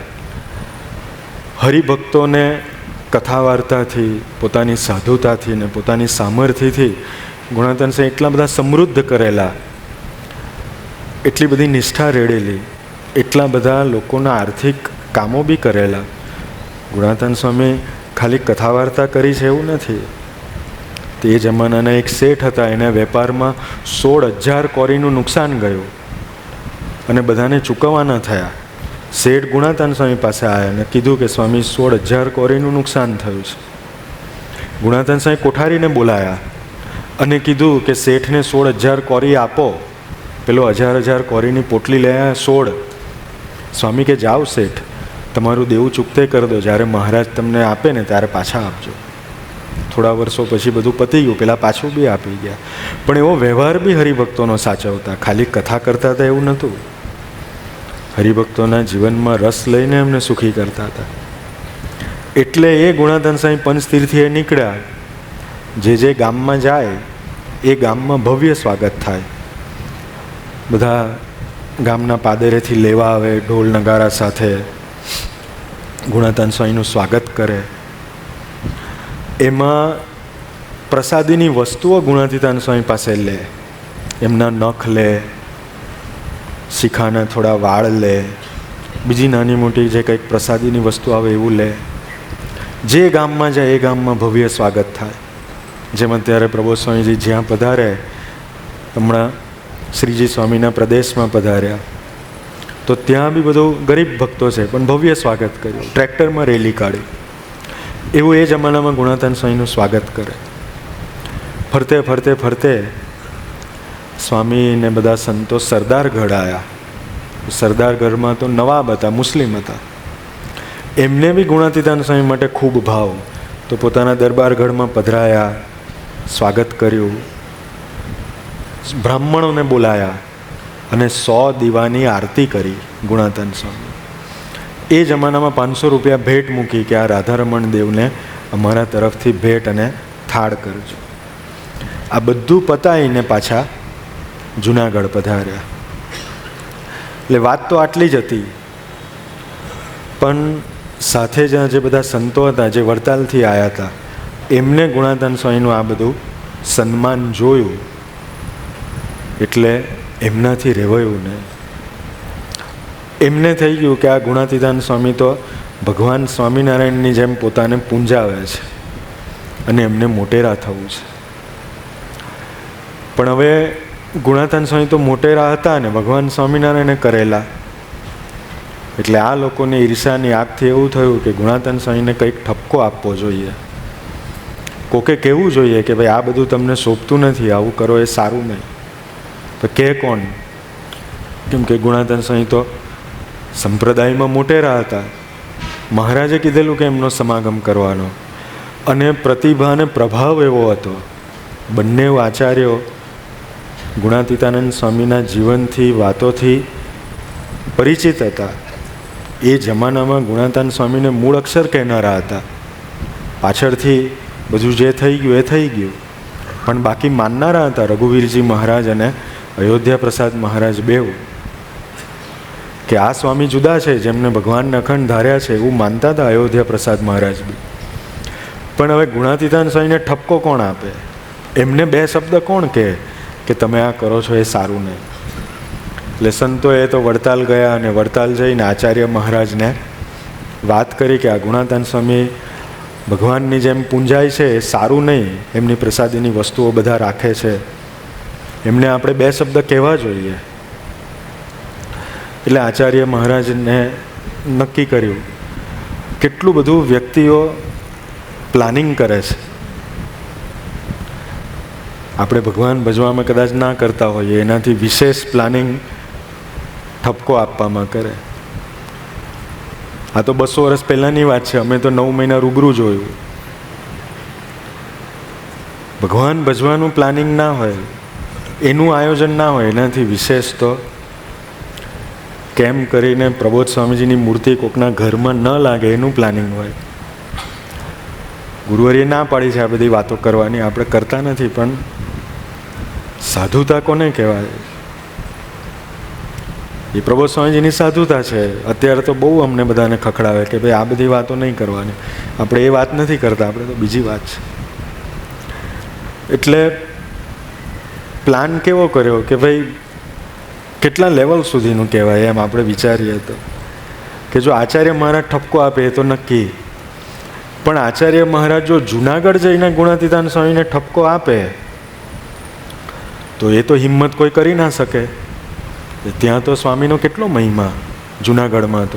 હરિભક્તોને કથા વાર્તાથી, પોતાની સાધુતાથી ને પોતાની સામર્થ્યથી ગુણાતાન સ્વામી એટલા બધા સમૃદ્ધ કરેલા, એટલી બધી નિષ્ઠા રેડેલી, એટલા બધા લોકોના આર્થિક કામો બી કરેલા. ગુણાતાન સ્વામી ખાલી કથા વાર્તા કરી છે એવું નથી. તે જમાનાના એક શેઠ હતા, એને વેપારમાં 16,000 કોરીનું નુકસાન ગયું અને બધાને ચૂકવવા ન થયા. શેઠ ગુણાતાન સ્વામી પાસે આવ્યા અને કીધું કે સ્વામી 16,000 કોરીનું નુકસાન થયું છે. ગુણાતાન સ્વામી કોઠારીને બોલાયા અને કીધું કે શેઠને 16,000 કોરી આપો. પેલો 1,000 કોરીની પોટલી લઈ આવ્યા 16. સ્વામી કે જાઓ શેઠ, તમારું દેવું ચૂકતે કરી દો, જ્યારે મહારાજ તમને આપે ને ત્યારે પાછા આપજો. થોડા વર્ષો પછી બધું પતી ગયું, પેલા પાછું બી આપી ગયા. પણ એવો વ્યવહાર બી હરિભક્તોનો સાચવતા, ખાલી કથા કરતા હતા એવું નહોતું. હરિભક્તોના જીવનમાં રસ લઈને એમને સુખી કરતા હતા. એટલે એ ગુણાતાન સ્વામી પંચતીર્થીએ નીકળ્યા. જે ગામમાં જાય એ ગામમાં ભવ્ય સ્વાગત થાય. બધા ગામના પાદરેથી લેવા આવે, ઢોલ નગારા સાથે ગુણાતાન સ્વામીનું સ્વાગત કરે. એમાં પ્રસાદીની વસ્તુઓ ગુણાતીતાન સ્વામી પાસે લે. એમના નખ લે, શિખાના થોડા વાળ લે, બીજી નાની મોટી જે કંઈક પ્રસાદીની વસ્તુ આવે એવું લે. જે ગામમાં જાય એ ગામમાં ભવ્ય સ્વાગત થાય. જેમ અત્યારે પ્રબોધ સ્વામીજી જ્યાં પધારે, હમણાં શ્રીજી સ્વામીના પ્રદેશમાં પધાર્યા, તો ત્યાં બી બધું ગરીબ ભક્તો છે પણ ભવ્ય સ્વાગત કર્યું, ટ્રેક્ટરમાં રેલી કાઢી. એવું એ જમાનામાં ગુણાતાન સ્વામીનું સ્વાગત કરે. ફરતે ફરતે ફરતે સ્વામીને બધા સંતો સરદારગઢ આવ્યા. સરદારગઢમાં તો નવાબ હતા, મુસ્લિમ હતા. એમને બી ગુણાતીતાન સ્વામી માટે ખૂબ ભાવ, તો પોતાના દરબારગઢમાં પધરાયા, સ્વાગત કર્યું, બ્રાહ્મણોને બોલાયા અને 100 દીવાની આરતી કરી ગુણાતાન સ્વામી. એ જમાનામાં 500 રૂપિયા ભેટ મૂકી કે આ રાધારમણ દેવને અમારા તરફથી ભેટ અને થાળ કરજો. આ બધું પતાવીને પાછા જુનાગઢ પધાર્યા. એટલે વાત તો આટલી જ હતી, પણ સાથે જ્યાં જે બધા સંતો હતા, જે વડતાલથી આવ્યા હતા, એમને ગુણાતાન સ્વામીનું આ બધું સન્માન જોયું એટલે એમનાથી રહેવાયું નહીં. એમને થઈ ગયું કે આ ગુણાતીતાન સ્વામી તો ભગવાન સ્વામિનારાયણની જેમ પોતાને પૂંજાવે છે અને એમને મોટેરા થવું છે. પણ હવે ગુણાતાન સ્વામી તો મોટેરા હતા ને ભગવાન સ્વામિનારાયણે કરેલા, એટલે આ લોકોને ઈર્ષાની આગથી એવું થયું કે ગુણાતાન સ્વામીને કંઈક ઠપકો આપવો જોઈએ. કોકે કહેવું જોઈએ કે ભાઈ આ બધું તમને શોભતું નથી, આવું કરો એ સારું નહીં. તો કે કોણ? કેમ કે ગુણાતાન સ્વામી તો સંપ્રદાયમાં મોટેરા હતા. મહારાજે કીધેલું કે એમનો સમાગમ કરવાનો, અને પ્રતિભા અને પ્રભાવ એવો હતો. બંને આચાર્યો ગુણાતીતાનંદ સ્વામીના જીવનથી, વાતોથી પરિચિત હતા. એ જમાનામાં ગુણાતાન સ્વામીને મૂળ અક્ષર કહેનારા હતા. પાછળથી બધું જે થઈ ગયું એ થઈ ગયું, પણ બાકી માનનારા હતા રઘુવીરજી મહારાજ અને અયોધ્યા પ્રસાદ મહારાજ બેવ, કે આ સ્વામી જુદા છે, જેમને ભગવાનને અખંડ ધાર્યા છે એવું માનતા હતા અયોધ્યા પ્રસાદ મહારાજ બી. પણ હવે ગુણાતીતાન સ્વામીને ઠપકો કોણ આપે? એમને 2 શબ્દ કોણ કહે કે તમે આ કરો છો એ સારું નહીં? એટલે સંતોએ તો વડતાલ ગયા અને વડતાલ જઈને આચાર્ય મહારાજને વાત કરી કે આ ગુણાતાન સ્વામી ભગવાનની જેમ પૂંજાય છે એ સારું નહીં, એમની પ્રસાદીની વસ્તુઓ બધા રાખે છે, એમને આપણે 2 શબ્દ કહેવા જોઈએ. એટલે આચાર્ય મહારાજને નક્કી કર્યું. કેટલું બધું વ્યક્તિઓ પ્લાનિંગ કરે છે. આપણે ભગવાન ભજવામાં કદાચ ના કરતા હોઈએ, એનાથી વિશેષ પ્લાનિંગ ઠપકો આપવામાં કરે. આ તો 200 વર્ષ પહેલાંની વાત છે. અમે તો 9 મહિના રૂબરૂ જોયું. ભગવાન ભજવાનું પ્લાનિંગ ના હોય, એનું આયોજન ના હોય, એનાથી વિશેષ તો કેમ કરીને પ્રબોધ સ્વામીજીની મૂર્તિ કોકના ઘરમાં ન લાગે એનું પ્લાનિંગ હોય. ગુરુવરીએ ના પાડી છે આ બધી વાતો કરવાની, આપણે કરતા નથી. પણ સાધુતા કોને કહેવાય? એ પ્રબોધ સ્વામીજીની સાધુતા છે. અત્યારે તો બહુ અમને બધાને ખખડાવે કે ભાઈ આ બધી વાતો નહીં કરવાની. આપણે એ વાત નથી કરતા, આપણે તો બીજી વાત છે. એટલે પ્લાન કેવો કર્યો કે ભાઈ કેટલા લેવલ સુધીનું કહેવાય એમ આપણે વિચારીએ તો, કે જો આચાર્ય મહારાજ ઠપકો આપે એ તો નક્કી, પણ આચાર્ય મહારાજ જો જુનાગઢ જઈને ગુણાતીતાન સ્વામીને ઠપકો આપે તો એ તો હિંમત કોઈ કરી ના શકે. ત્યાં તો સ્વામીનો કેટલો મહિમા જુનાગઢમાં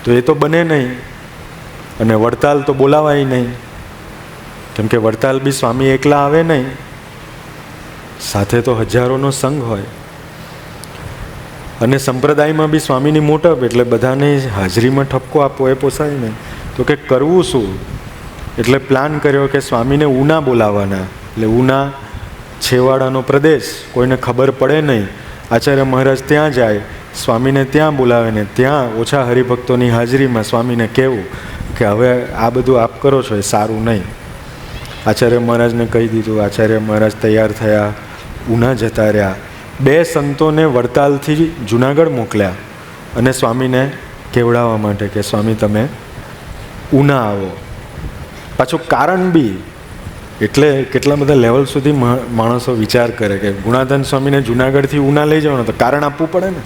તો એ તો બને નહીં. અને વડતાલ તો બોલાવાય નહીં, કેમ કે વડતાલ બી સ્વામી એકલા આવે નહીં, સાથે તો હજારોનો સંઘ હોય. અને સંપ્રદાયમાં બી સ્વામીની મોટપ, એટલે બધાને હાજરીમાં ઠપકો આપવો એ પોસાય નહીં. તો કે કરવું શું? એટલે પ્લાન કર્યો કે સ્વામીને ઉના બોલાવવાના. એટલે ઉના છેવાડાનો પ્રદેશ, કોઈને ખબર પડે નહીં. આચાર્ય મહારાજ ત્યાં જાય, સ્વામીને ત્યાં બોલાવે ને ત્યાં ઓછા હરિભક્તોની હાજરીમાં સ્વામીને કહેવું કે હવે આ બધું આપ કરો છો એ સારું નહીં. આચાર્ય મહારાજને કહી દીધું. આચાર્ય મહારાજ તૈયાર થયા, ઉના જતા રહ્યા. 2 સંતોને વડતાલથી જુનાગઢ મોકલ્યા અને સ્વામીને કેવડાવવા માટે કે સ્વામી તમે ઉના આવો. પાછું કારણ બી, એટલે કેટલા બધા લેવલ સુધી માણસો વિચાર કરે કે ગુણાધન સ્વામીને જુનાગઢથી ઉના લઈ જવાનો તો કારણ આપવું પડે ને.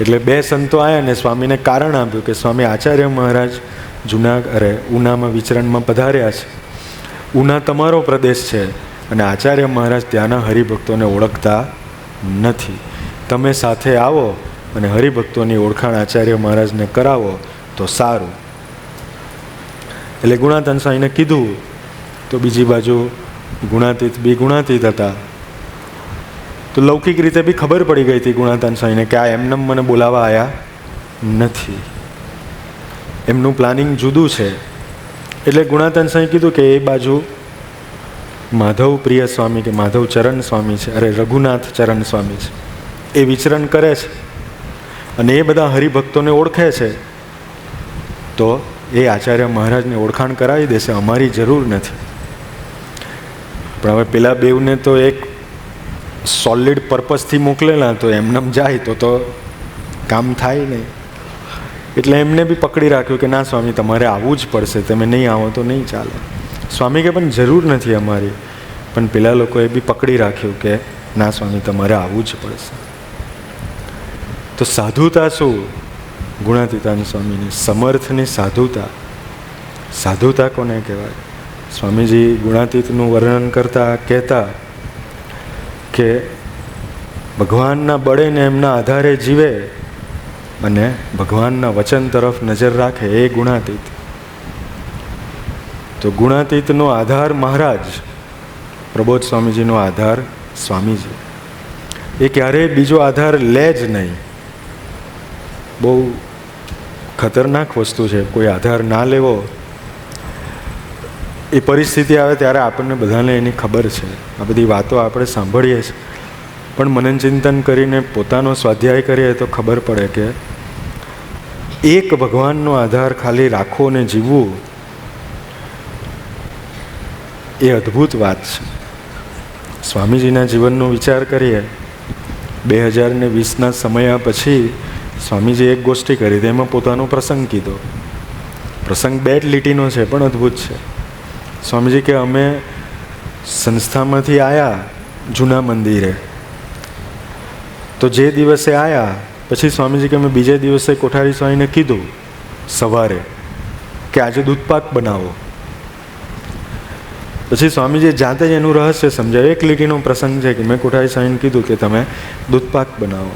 એટલે 2 સંતો આવ્યા ને સ્વામીને કારણ આપ્યું કે સ્વામી આચાર્ય મહારાજ ઉનામાં વિચરણમાં પધાર્યા છે. ઉના તમારો પ્રદેશ છે અને આચાર્ય મહારાજ ત્યાંના હરિભક્તોને ઓળખતા નથી. તમે સાથે આવો અને હરિભક્તોની ઓળખાણ આચાર્ય મહારાજને કરાવો તો સારું. એટલે ગુણાતીતાન સ્વામીને કીધું. તો બીજી બાજુ ગુણાતીત બી ગુણાતીત હતા, તો લૌકિક રીતે બી ખબર પડી ગઈ હતી ગુણાતીતાન સ્વામીને કે આ એમને મને બોલાવવા આવ્યા નથી, એમનું પ્લાનિંગ જુદું છે. એટલે ગુણાતીતાન સ્વામી કીધું કે એ બાજુ માધવ પ્રિય સ્વામી કે માધવ ચરણ સ્વામી છે, રઘુનાથ ચરણ સ્વામી છે, એ વિચરણ કરે છે અને એ બધા હરિભક્તોને ઓળખે છે. તો એ આચાર્ય મહારાજને ઓળખાણ કરાવી દેશે, અમારી જરૂર નથી. પણ હવે પેલા બેઉને તો એક સોલિડ પર્પઝથી મોકલેલા, તો એમને જાય તો કામ થાય નહીં. એટલે એમને બી પકડી રાખ્યું કે ના સ્વામી તમારે આવવું જ પડશે, તમે નહીં આવો તો નહીં ચાલે. સ્વામી કે પણ જરૂર નથી અમારી, પણ પેલા લોકોએ બી પકડી રાખ્યું કે ના સ્વામી તમારે આવવું જ પડશે. તો સાધુતા શું? ગુણાતીતાન સ્વામીની સમર્થની સાધુતા. સાધુતા કોને કહેવાય? સ્વામીજી ગુણાતીતનું વર્ણન કરતા કહેતા કે ભગવાનના બળે ને એમના આધારે જીવે અને ભગવાનના વચન તરફ નજર રાખે એ ગુણાતીત. તો ગુણાતીતનો આધાર મહારાજ, પ્રબોધ સ્વામીજીનો આધાર સ્વામીજી. એ ક્યારેય બીજો આધાર લે જ નહીં. બહુ ખતરનાક વસ્તુ છે કોઈ આધાર ના લેવો. એ પરિસ્થિતિ આવે ત્યારે આપણને બધાને એની ખબર છે. આ બધી વાતો આપણે સાંભળીએ છીએ, પણ મનન ચિંતન કરીને પોતાનો સ્વાધ્યાય કરીએ તો ખબર પડે કે એક ભગવાનનો આધાર ખાલી રાખવો ને જીવવું એ અદ્ભુત વાત છે. સ્વામીજીના જીવનનો વિચાર કરીએ, 2020ના સમયા પછી સ્વામીજી એક ગોષ્ઠી કરી હતી, એમાં પોતાનો પ્રસંગ કીધો. પ્રસંગ 2 લીટીનો છે પણ અદ્ભુત છે. સ્વામીજી કે અમે સંસ્થામાંથી આવ્યા જૂના મંદિરે, તો જે દિવસે આવ્યા પછી સ્વામીજી કે અમે બીજે દિવસે કોઠારી સ્વામીને કીધું સવારે કે આજે દૂધપાક બનાવો. પછી સ્વામીજીએ જાતે જ એનું રહસ્ય સમજાવ્યું. 1 લીટીનો પ્રસંગ છે કે મેં કોઠારી સ્વામીને કીધું કે તમે દૂધપાક બનાવો.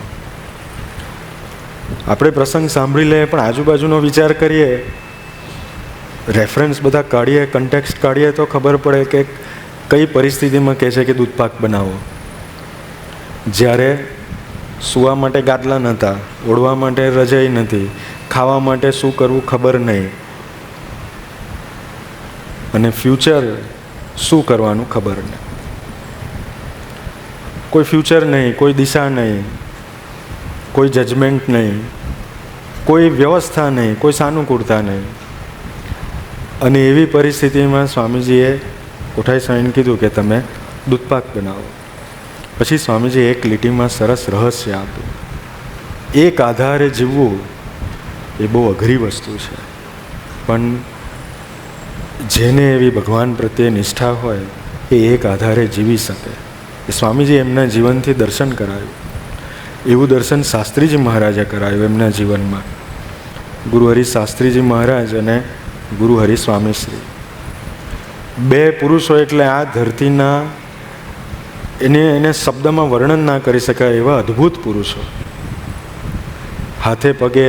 આપણે પ્રસંગ સાંભળી લઈએ પણ આજુબાજુનો વિચાર કરીએ, રેફરન્સ બધા કાઢીએ, કન્ટેક્સ્ટ કાઢીએ તો ખબર પડે કે કઈ પરિસ્થિતિમાં કહે છે કે દૂધપાક બનાવો. જ્યારે સૂવા માટે ગાદલા નહોતા, ઓઢવા માટે રજાઈ નથી, ખાવા માટે શું કરવું ખબર નહીં, અને ફ્યુચર શું કરવાનું ખબર નહીં. કોઈ ફ્યુચર નહીં, કોઈ દિશા નહીં, કોઈ જજમેન્ટ નહીં, કોઈ વ્યવસ્થા નહીં, કોઈ સાનુકૂળતા નહીં. અને એવી પરિસ્થિતિમાં સ્વામીજીએ કોઠારી સ્વામીને કીધું કે તમે દૂધપાક બનાવો. પછી સ્વામીજી એક લીટીમાં સરસ રહસ્ય આપ્યું. એક આધારે જીવવું એ બહુ અઘરી વસ્તુ છે, પણ જેને એવી ભગવાન પ્રત્યે નિષ્ઠા હોય એ એક આધારે જીવી શકે. એ સ્વામીજી એમના જીવનથી દર્શન કરાયું. એવું દર્શન શાસ્ત્રીજી મહારાજે કરાયું એમના જીવનમાં. ગુરુહરિ શાસ્ત્રીજી મહારાજ અને ગુરુહરિ સ્વામીશ્રી, બે પુરુષો એટલે આ ધરતીના એને શબ્દમાં વર્ણન ના કરી શકાય એવા અદ્ભુત પુરુષો. હાથે પગે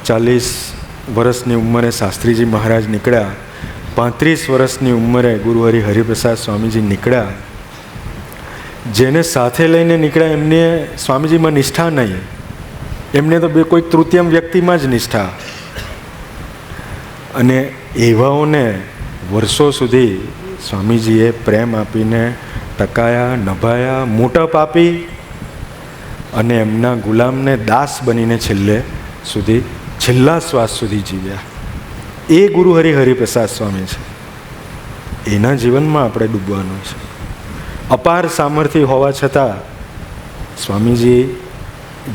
40 વર્ષની ઉંમરે શાસ્ત્રીજી મહારાજ નીકળ્યા, 35 વર્ષની ઉંમરે ગુરુહરિ હરિપ્રસાદ સ્વામીજી નીકળ્યા. જેને સાથે લઈને નીકળ્યા એમને સ્વામીજીમાં નિષ્ઠા નહીં, એમને તો કોઈ તૃતીયમ વ્યક્તિમાં જ નિષ્ઠા. અને એવાઓને વર્ષો સુધી સ્વામીજીએ પ્રેમ આપીને ટકાયા, નભાયા, મોટપ આપી અને એમના ગુલામને દાસ બનીને છેલ્લા શ્વાસ સુધી જીવ્યા. એ ગુરુહરિ હરિપ્રસાદ સ્વામી છે. એના જીવનમાં આપણે ડૂબવાનું છે. અપાર સામર્થ્ય હોવા છતાં સ્વામીજી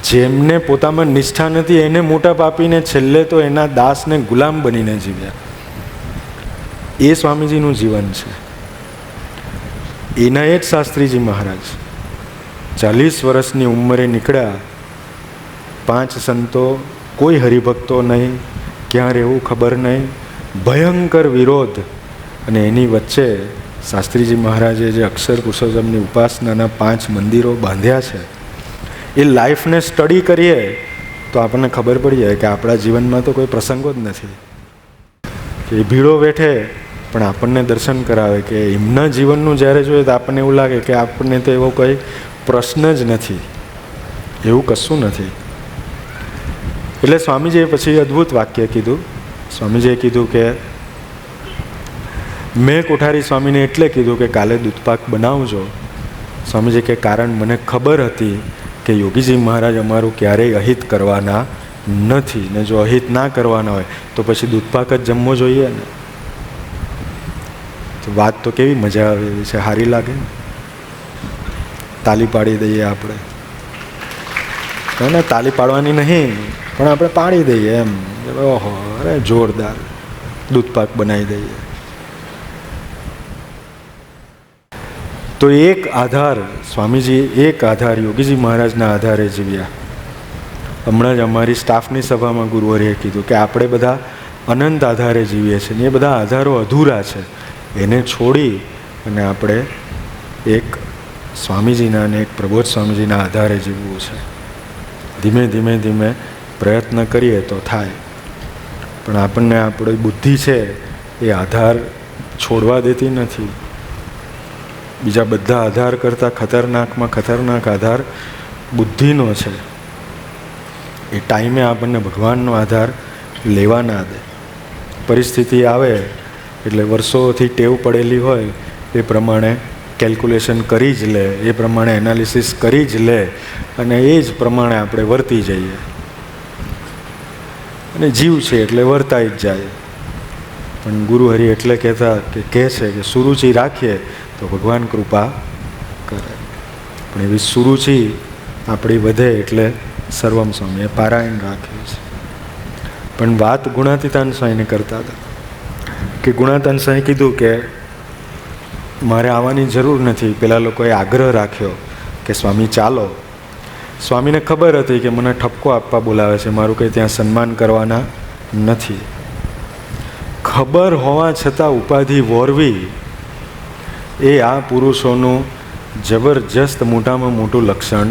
જેમને પોતામાં નિષ્ઠા નથી એને મોટપ આપીને છેલ્લે તો એના દાસને ગુલામ બનીને જીવ્યા. એ સ્વામીજીનું જીવન છે. એના એ જ શાસ્ત્રીજી મહારાજ 40 વર્ષની ઉંમરે નીકળ્યા. 5 સંતો, કોઈ હરિભક્તો નહીં, ક્યાં રહેવું ખબર નહીં, ભયંકર વિરોધ. અને એની વચ્ચે શાસ્ત્રીજી મહારાજે જે અક્ષર પુરુષોત્તમની ઉપાસનાના 5 મંદિરો બાંધ્યા છે, એ લાઈફને સ્ટડી કરીએ તો આપણને ખબર પડી જાય કે આપણા જીવનમાં તો કોઈ પ્રસંગો જ નથી. એ ભીડો બેઠે પણ આપણને દર્શન કરાવે કે એમના જીવનનું જ્યારે જોઈએ તો આપણને એવું લાગે કે આપણને તો એવો કોઈ પ્રશ્ન જ નથી, એવું કશું નથી. એટલે સ્વામીજીએ પછી અદ્ભુત વાક્ય કીધું. સ્વામીજીએ કીધું કે મેં કોઠારી સ્વામીને એટલે કીધું કે કાલે દૂધપાક બનાવજો. સ્વામીજી કે કારણ મને ખબર હતી કે યોગીજી મહારાજ અમારું ક્યારેય અહિત કરવાના નથી, ને જો અહિત ના કરવાના હોય તો પછી દૂધપાક જ જમવો જોઈએ ને. તો વાત તો કેવી મજા આવે એવી છે, સારી લાગે ને. તાલી પાડી દઈએ આપણે, તાલી પાડવાની નહીં પણ આપણે પાડી દઈએ એમ. ઓહો, અરે જોરદાર દૂધપાક બનાવી દઈએ. તો એક આધાર સ્વામીજી, એક આધાર યોગીજી મહારાજના આધારે જીવ્યા. હમણાં જ અમારી સ્ટાફની સભામાં ગુરુવરે કીધું કે આપણે બધા અનંત આધારે જીવીએ છીએ, ને એ બધા આધારો અધૂરા છે. એને છોડી અને આપણે એક સ્વામીજીના અને એક પ્રબોધ સ્વામીજીના આધારે જીવવું છે. ધીમે ધીમે ધીમે પ્રયત્ન કરીએ તો થાય, પણ આપણને આપણી બુદ્ધિ છે એ આધાર છોડવા દેતી નથી. બીજા બધા આધાર કરતાં ખતરનાકમાં ખતરનાક આધાર બુદ્ધિનો છે. એ ટાઈમે આપણને ભગવાનનો આધાર લેવા ના દે. પરિસ્થિતિ આવે એટલે વર્ષોથી ટેવ પડેલી હોય એ પ્રમાણે કેલ્ક્યુલેશન કરી જ લે, એ પ્રમાણે એનાલિસિસ કરી જ લે, અને એ જ પ્રમાણે આપણે વર્તી જઈએ. અને જીવ છે એટલે વર્તાઈ જ જાય. પણ ગુરુહરિ એટલે કહેતા કે કહે છે કે સુરુચિ રાખીએ તો ભગવાન કૃપા કરે. પણ એવી સુરુચિ આપણી વધે એટલે સર્વમ સ્વામીએ પારાયણ રાખ્યું છે. પણ વાત ગુણાતીતાન સ્વામીને કરતા હતા કે ગુણાતીતાન સ્વામી કીધું કે મારે આવવાની જરૂર નથી. પેલા લોકોએ આગ્રહ રાખ્યો કે સ્વામી ચાલો. સ્વામીને ખબર હતી કે મને ઠપકો આપવા બોલાવે છે, મારું કંઈ ત્યાં સન્માન કરવાના નથી. ખબર હોવા છતાં ઉપાધિ વોરવી એ આ પુરુષોનું જબરજસ્ત મોટામાં મોટું લક્ષણ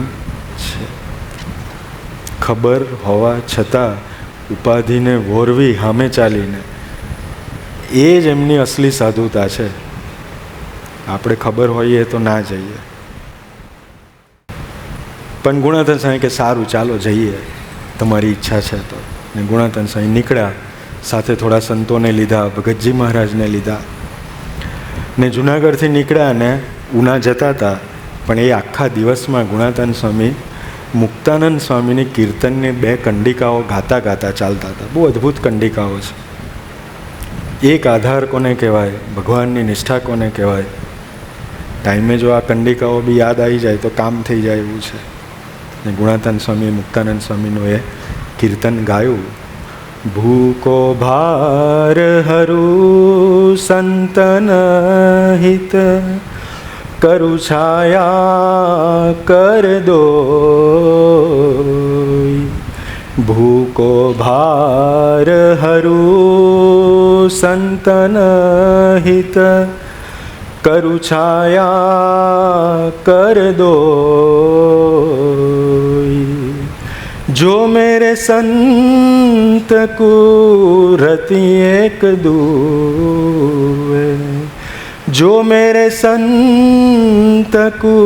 છે. ખબર હોવા છતાં ઉપાધિને વોરવી સામે ચાલીને, એ જ એમની અસલી સાધુતા છે. આપણે ખબર હોઈએ તો ના જઈએ. પણ ગુણાતન સ્વામી કે સારું ચાલો જઈએ, તમારી ઈચ્છા છે તો. ને ગુણાતન સ્વામી નીકળ્યા, સાથે થોડા સંતોને લીધા, ભગતજી મહારાજને લીધા ને જુનાગઢથી નીકળ્યા ને ઉના જતા હતા. પણ એ આખા દિવસમાં ગુણાતન સ્વામી મુક્તાનંદ સ્વામીની કીર્તનની 2 કંડિકાઓ ગાતા ગાતા ચાલતા હતા. બહુ અદ્ભુત કંડિકાઓ છે. એક આધાર કોને કહેવાય, ભગવાનની નિષ્ઠા કોને કહેવાય, ટાઈમે જો આ કંડિકાઓ બી યાદ આવી જાય તો કામ થઈ જાય એવું છે. ને ગુણાતન સ્વામી મુક્તાનંદ સ્વામીનું એ કીર્તન ગાયું. ભૂકો ભાર હરુ સંતન હિત, કરું છાયા કર દો. ભૂકો ભાર હરુ સંતન હિત, કરું છાયા કર દો. जो मेरे संत को रति एक दुए, जो मेरे संत को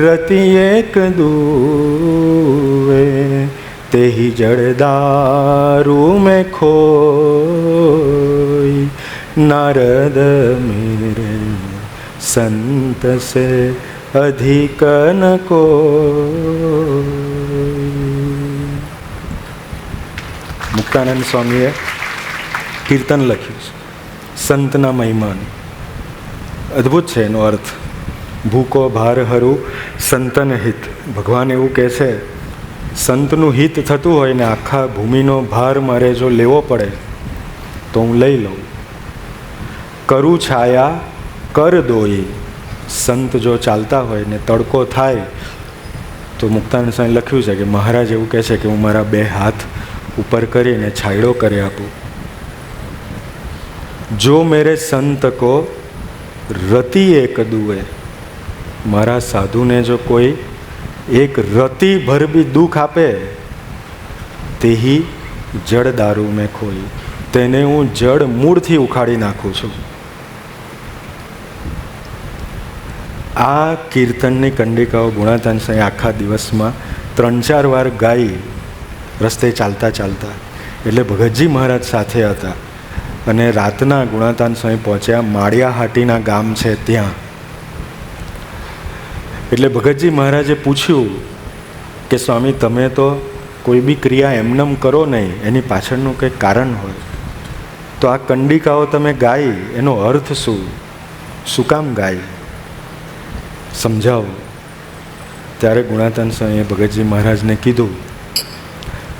रति एक दुए, ते ही जड़दारू में खोई. नारद मेरे संत से अधिक न कोई. મુક્તાનંદ સ્વામીએ કીર્તન લખ્યું છે સંતના મહિમાનું. અદ્ભુત છે એનો અર્થ. ભૂકો ભાર હરું સંતન હિત. ભગવાન એવું કહે છે, સંતનું હિત થતું હોય ને આખા ભૂમિનો ભાર મારે જો લેવો પડે તો હું લઈ લઉં. કરું છાયા કર દોઈ. સંત જો ચાલતા હોય ને તડકો થાય તો મુક્તાનંદ સ્વામી લખ્યું છે કે મહારાજ એવું કહે છે કે હું મારા 2 હાથ ઉપર કરીને છાંયડો કરી આપું. જો મેરે સંત કો રતિ એક દુએ, મારા સાધુને જો કોઈ એક રતિ ભર બી દુઃખ આપે, તેહી જળ દારૂ મેં ખોઈ, તેને હું જળ મૂળથી ઉખાડી નાખું છું. આ કીર્તનની કંડિકાઓ ગુણાતન સ્વામી આખા દિવસમાં 3-4 વાર ગાઈ રસ્તે ચાલતા ચાલતા. એટલે ભગતજી મહારાજ સાથે હતા અને રાતના ગુણાતાન સ્વામી પહોંચ્યા માળિયાહાટીના ગામ છે ત્યાં. એટલે ભગતજી મહારાજે પૂછ્યું કે સ્વામી તમે તો કોઈ બી ક્રિયા એમનેમ કરો નહીં, એની પાછળનું કંઈક કારણ હોય, તો આ કંડિકાઓ તમે ગાઈ એનો અર્થ શું, શું કામ ગાઈ, સમજાવો. ત્યારે ગુણાતાન સ્વામીએ ભગતજી મહારાજને કીધું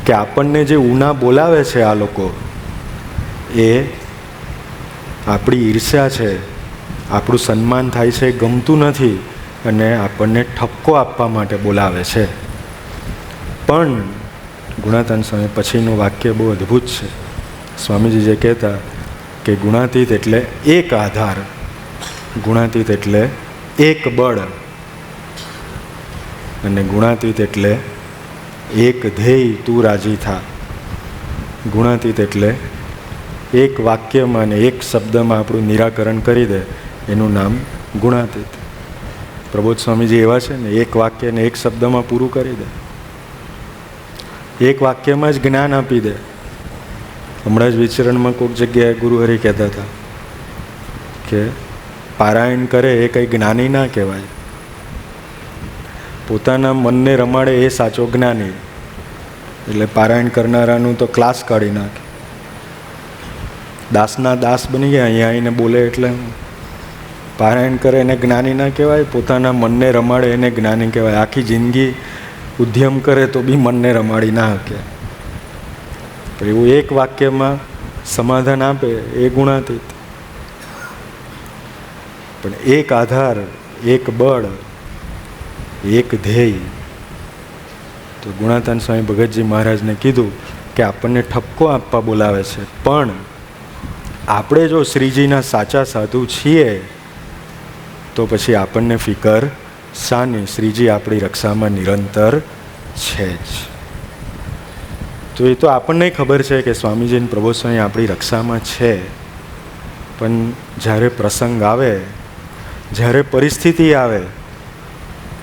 કે આપણને જે ઉના બોલાવે છે આ લોકો, એ આપણી ઈર્ષ્યા છે, આપણું સન્માન થાય છે ગમતું નથી અને આપણને ઠપકો આપવા માટે બોલાવે છે. પણ ગુણાતાન સ્વામી પછીનું વાક્ય બહુ અદ્ભુત છે. સ્વામીજી જે કહેતા કે ગુણાતીત એટલે એક આધાર, ગુણાતીત એટલે એક બળ, અને ગુણાતીત એટલે એક ધ્યેય તું રાજી થા. ગુણાતીત એટલે એક વાક્યમાં ને એક શબ્દમાં આપણું નિરાકરણ કરી દે, એનું નામ ગુણાતીત. પ્રબોધ સ્વામીજી એવા છે ને, એક વાક્ય ને એક શબ્દમાં પૂરું કરી દે, એક વાક્યમાં જ જ્ઞાન આપી દે. હમણાં જ વિચરણમાં કોઈક જગ્યાએ ગુરુહરિ કહેતા હતા કે પારાયણ કરે એ કંઈ જ્ઞાની ના કહેવાય, પોતાના મનને રમાડે એ સાચો જ્ઞાની. એટલે પારાયણ કરનારાનું તો ક્લાસ કાઢી નાખે, દાસના દાસ બની ગયા. અહીંયા આવીને બોલે એટલે પારાયણ કરે એને જ્ઞાની ના કહેવાય, પોતાના મનને રમાડે એને જ્ઞાની કહેવાય. આખી જિંદગી ઉદ્યમ કરે તો બી મનને રમાડી ના શકે. એવું એક વાક્યમાં સમાધાન આપે એ ગુણાતીત. પણ એક આધાર, એક બળ, એક ધ્યેય. તો ગુણાતાન સ્વામી ભગતજી મહારાજને કીધું કે આપણને ઠપકો આપવા બોલાવે છે, પણ આપણે જો શ્રીજીના સાચા સાધુ છીએ તો પછી આપણને ફિકર શાની, શ્રીજી આપણી રક્ષામાં નિરંતર છે જ. તો એ તો આપણને ખબર છે કે સ્વામીજીને પ્રબોધ સ્વામી આપણી રક્ષામાં છે, પણ જ્યારે પ્રસંગ આવે, જ્યારે પરિસ્થિતિ આવે,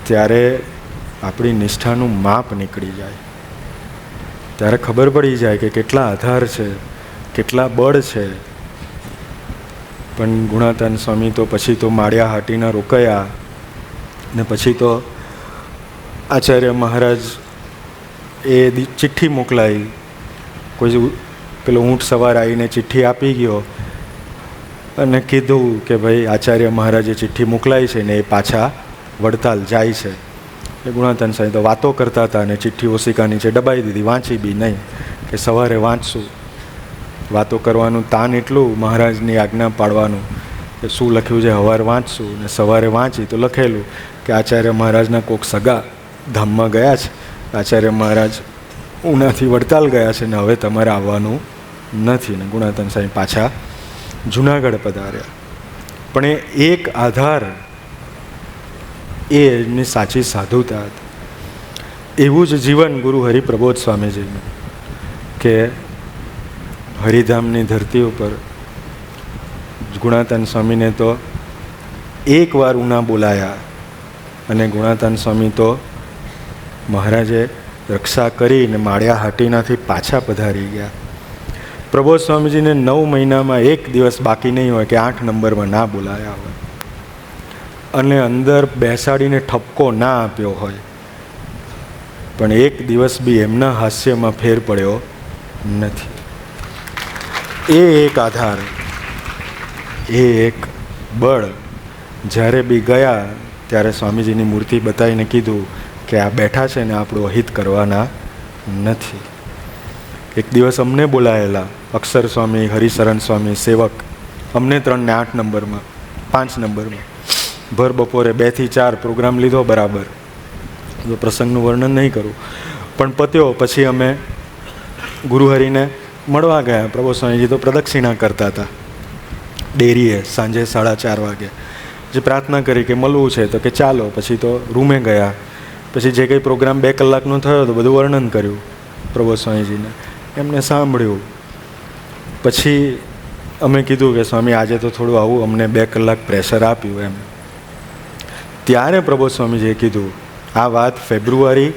ત્યારે આપણી નિષ્ઠાનું માપ નીકળી જાય. ત્યારે ખબર પડી જાય કે કેટલા આધાર છે, કેટલા બળ છે. પણ ગુણાતાન સ્વામી તો પછી તો માળિયા હાટીના રોકાયા ને પછી તો આચાર્ય મહારાજ એ ચિઠ્ઠી મોકલાઈ. કોઈ પેલો ઊંટ સવાર આવીને ચિઠ્ઠી આપી ગયો અને કીધું કે ભાઈ આચાર્ય મહારાજે ચિઠ્ઠી મોકલાઈ છે ને એ પાછા વડતાલ જાય છે. એટલે ગુણાતાન સ્વામી તો વાતો કરતા હતા અને ચિઠ્ઠી ઓશિકા નીચે દબાઈ દીધી, વાંચી બી નહીં કે સવારે વાંચશું. વાતો કરવાનું તાન એટલું, મહારાજની આજ્ઞા પાડવાનું કે શું લખ્યું છે સવારે વાંચશું. ને સવારે વાંચી તો લખેલું કે આચાર્ય મહારાજના કોક સગા ધામમાં ગયા છે, આચાર્ય મહારાજ ઉનાથી વડતાલ ગયા છે ને હવે તમારે આવવાનું નથી. ને ગુણાતાન સ્વામી પાછા જુનાગઢ પધાર્યા. પણ એ એક આધાર, એ એમની સાચી સાધુતા હતી. એવું જ જીવન ગુરુ હરિપ્રબોધ સ્વામીજીનું, કે હરિધામની ધરતી ઉપર ગુણાતાન સ્વામીને તો એકવાર ઉના બોલાયા અને ગુણાતાન સ્વામી તો મહારાજે રક્ષા કરીને માળિયા હાટીનાથી પાછા પધારી ગયા. પ્રબોધ સ્વામીજીને 9 મહિનામાં એક દિવસ બાકી નહીં હોય કે 8 નંબરમાં ના બોલાયા હોય અને અંદર બેસાડીને ઠપકો ના આપ્યો હોય, પણ એક દિવસ બી એમના હાસ્યમાં ફેર પડ્યો નથી. એ એક આધાર, એ એક બળ. જ્યારે બી ગયા ત્યારે સ્વામીજીની મૂર્તિ બતાવીને કીધું કે આ બેઠા છે ને આપણું અહિત કરવાના નથી. એક દિવસ અમને બોલાયેલા, અક્ષર સ્વામી, હરિશરણ સ્વામી, સેવક, અમને 3 ને 8 નંબરમાં, 5 નંબરમાં ભર બપોરે 2 થી 4 પ્રોગ્રામ લીધો બરાબર. તો પ્રસંગનું વર્ણન નહીં કરું, પણ પત્યો પછી અમે ગુરુહરિને મળવા ગયા. પ્રભુ સ્વામીજી તો પ્રદક્ષિણા કરતા હતા ડેરીએ સાંજે 4:30 વાગે. જે પ્રાર્થના કરી કે મળવું છે તો કે ચાલો. પછી તો રૂમે ગયા. પછી જે કંઈ પ્રોગ્રામ 2 કલાકનો થયો તો બધું વર્ણન કર્યું પ્રભુ સ્વામીજીને, એમને સાંભળ્યું. પછી અમે કીધું કે સ્વામી આજે તો થોડું આવું અમને 2 કલાક પ્રેશર આપ્યું એમ. ત્યારે પ્રભુ સ્વામીજીએ કીધું, આ વાત ફેબ્રુઆરી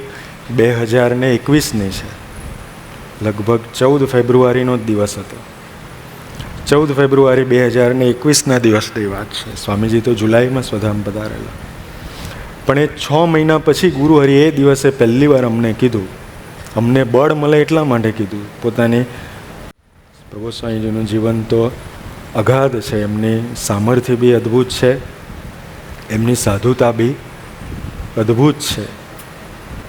2021ની છે, લગભગ 14 ફેબ્રુઆરીનો જ દિવસ હતો. 14 ફેબ્રુઆરી 2021ના દિવસની વાત છે. સ્વામીજી તો જુલાઈમાં સ્વધામ પધારેલા. પણ એ 6 મહિના પછી ગુરુહરિ એ દિવસે પહેલી વાર અમને કીધું, અમને બળ મળે એટલા માટે કીધું. પોતાની પ્રભુ સ્વામીજીનું જીવન તો અગાધ છે, એમની સામર્થ્ય બી અદ્ભુત છે, એમની સાધુતા બી અદ્ભુત છે,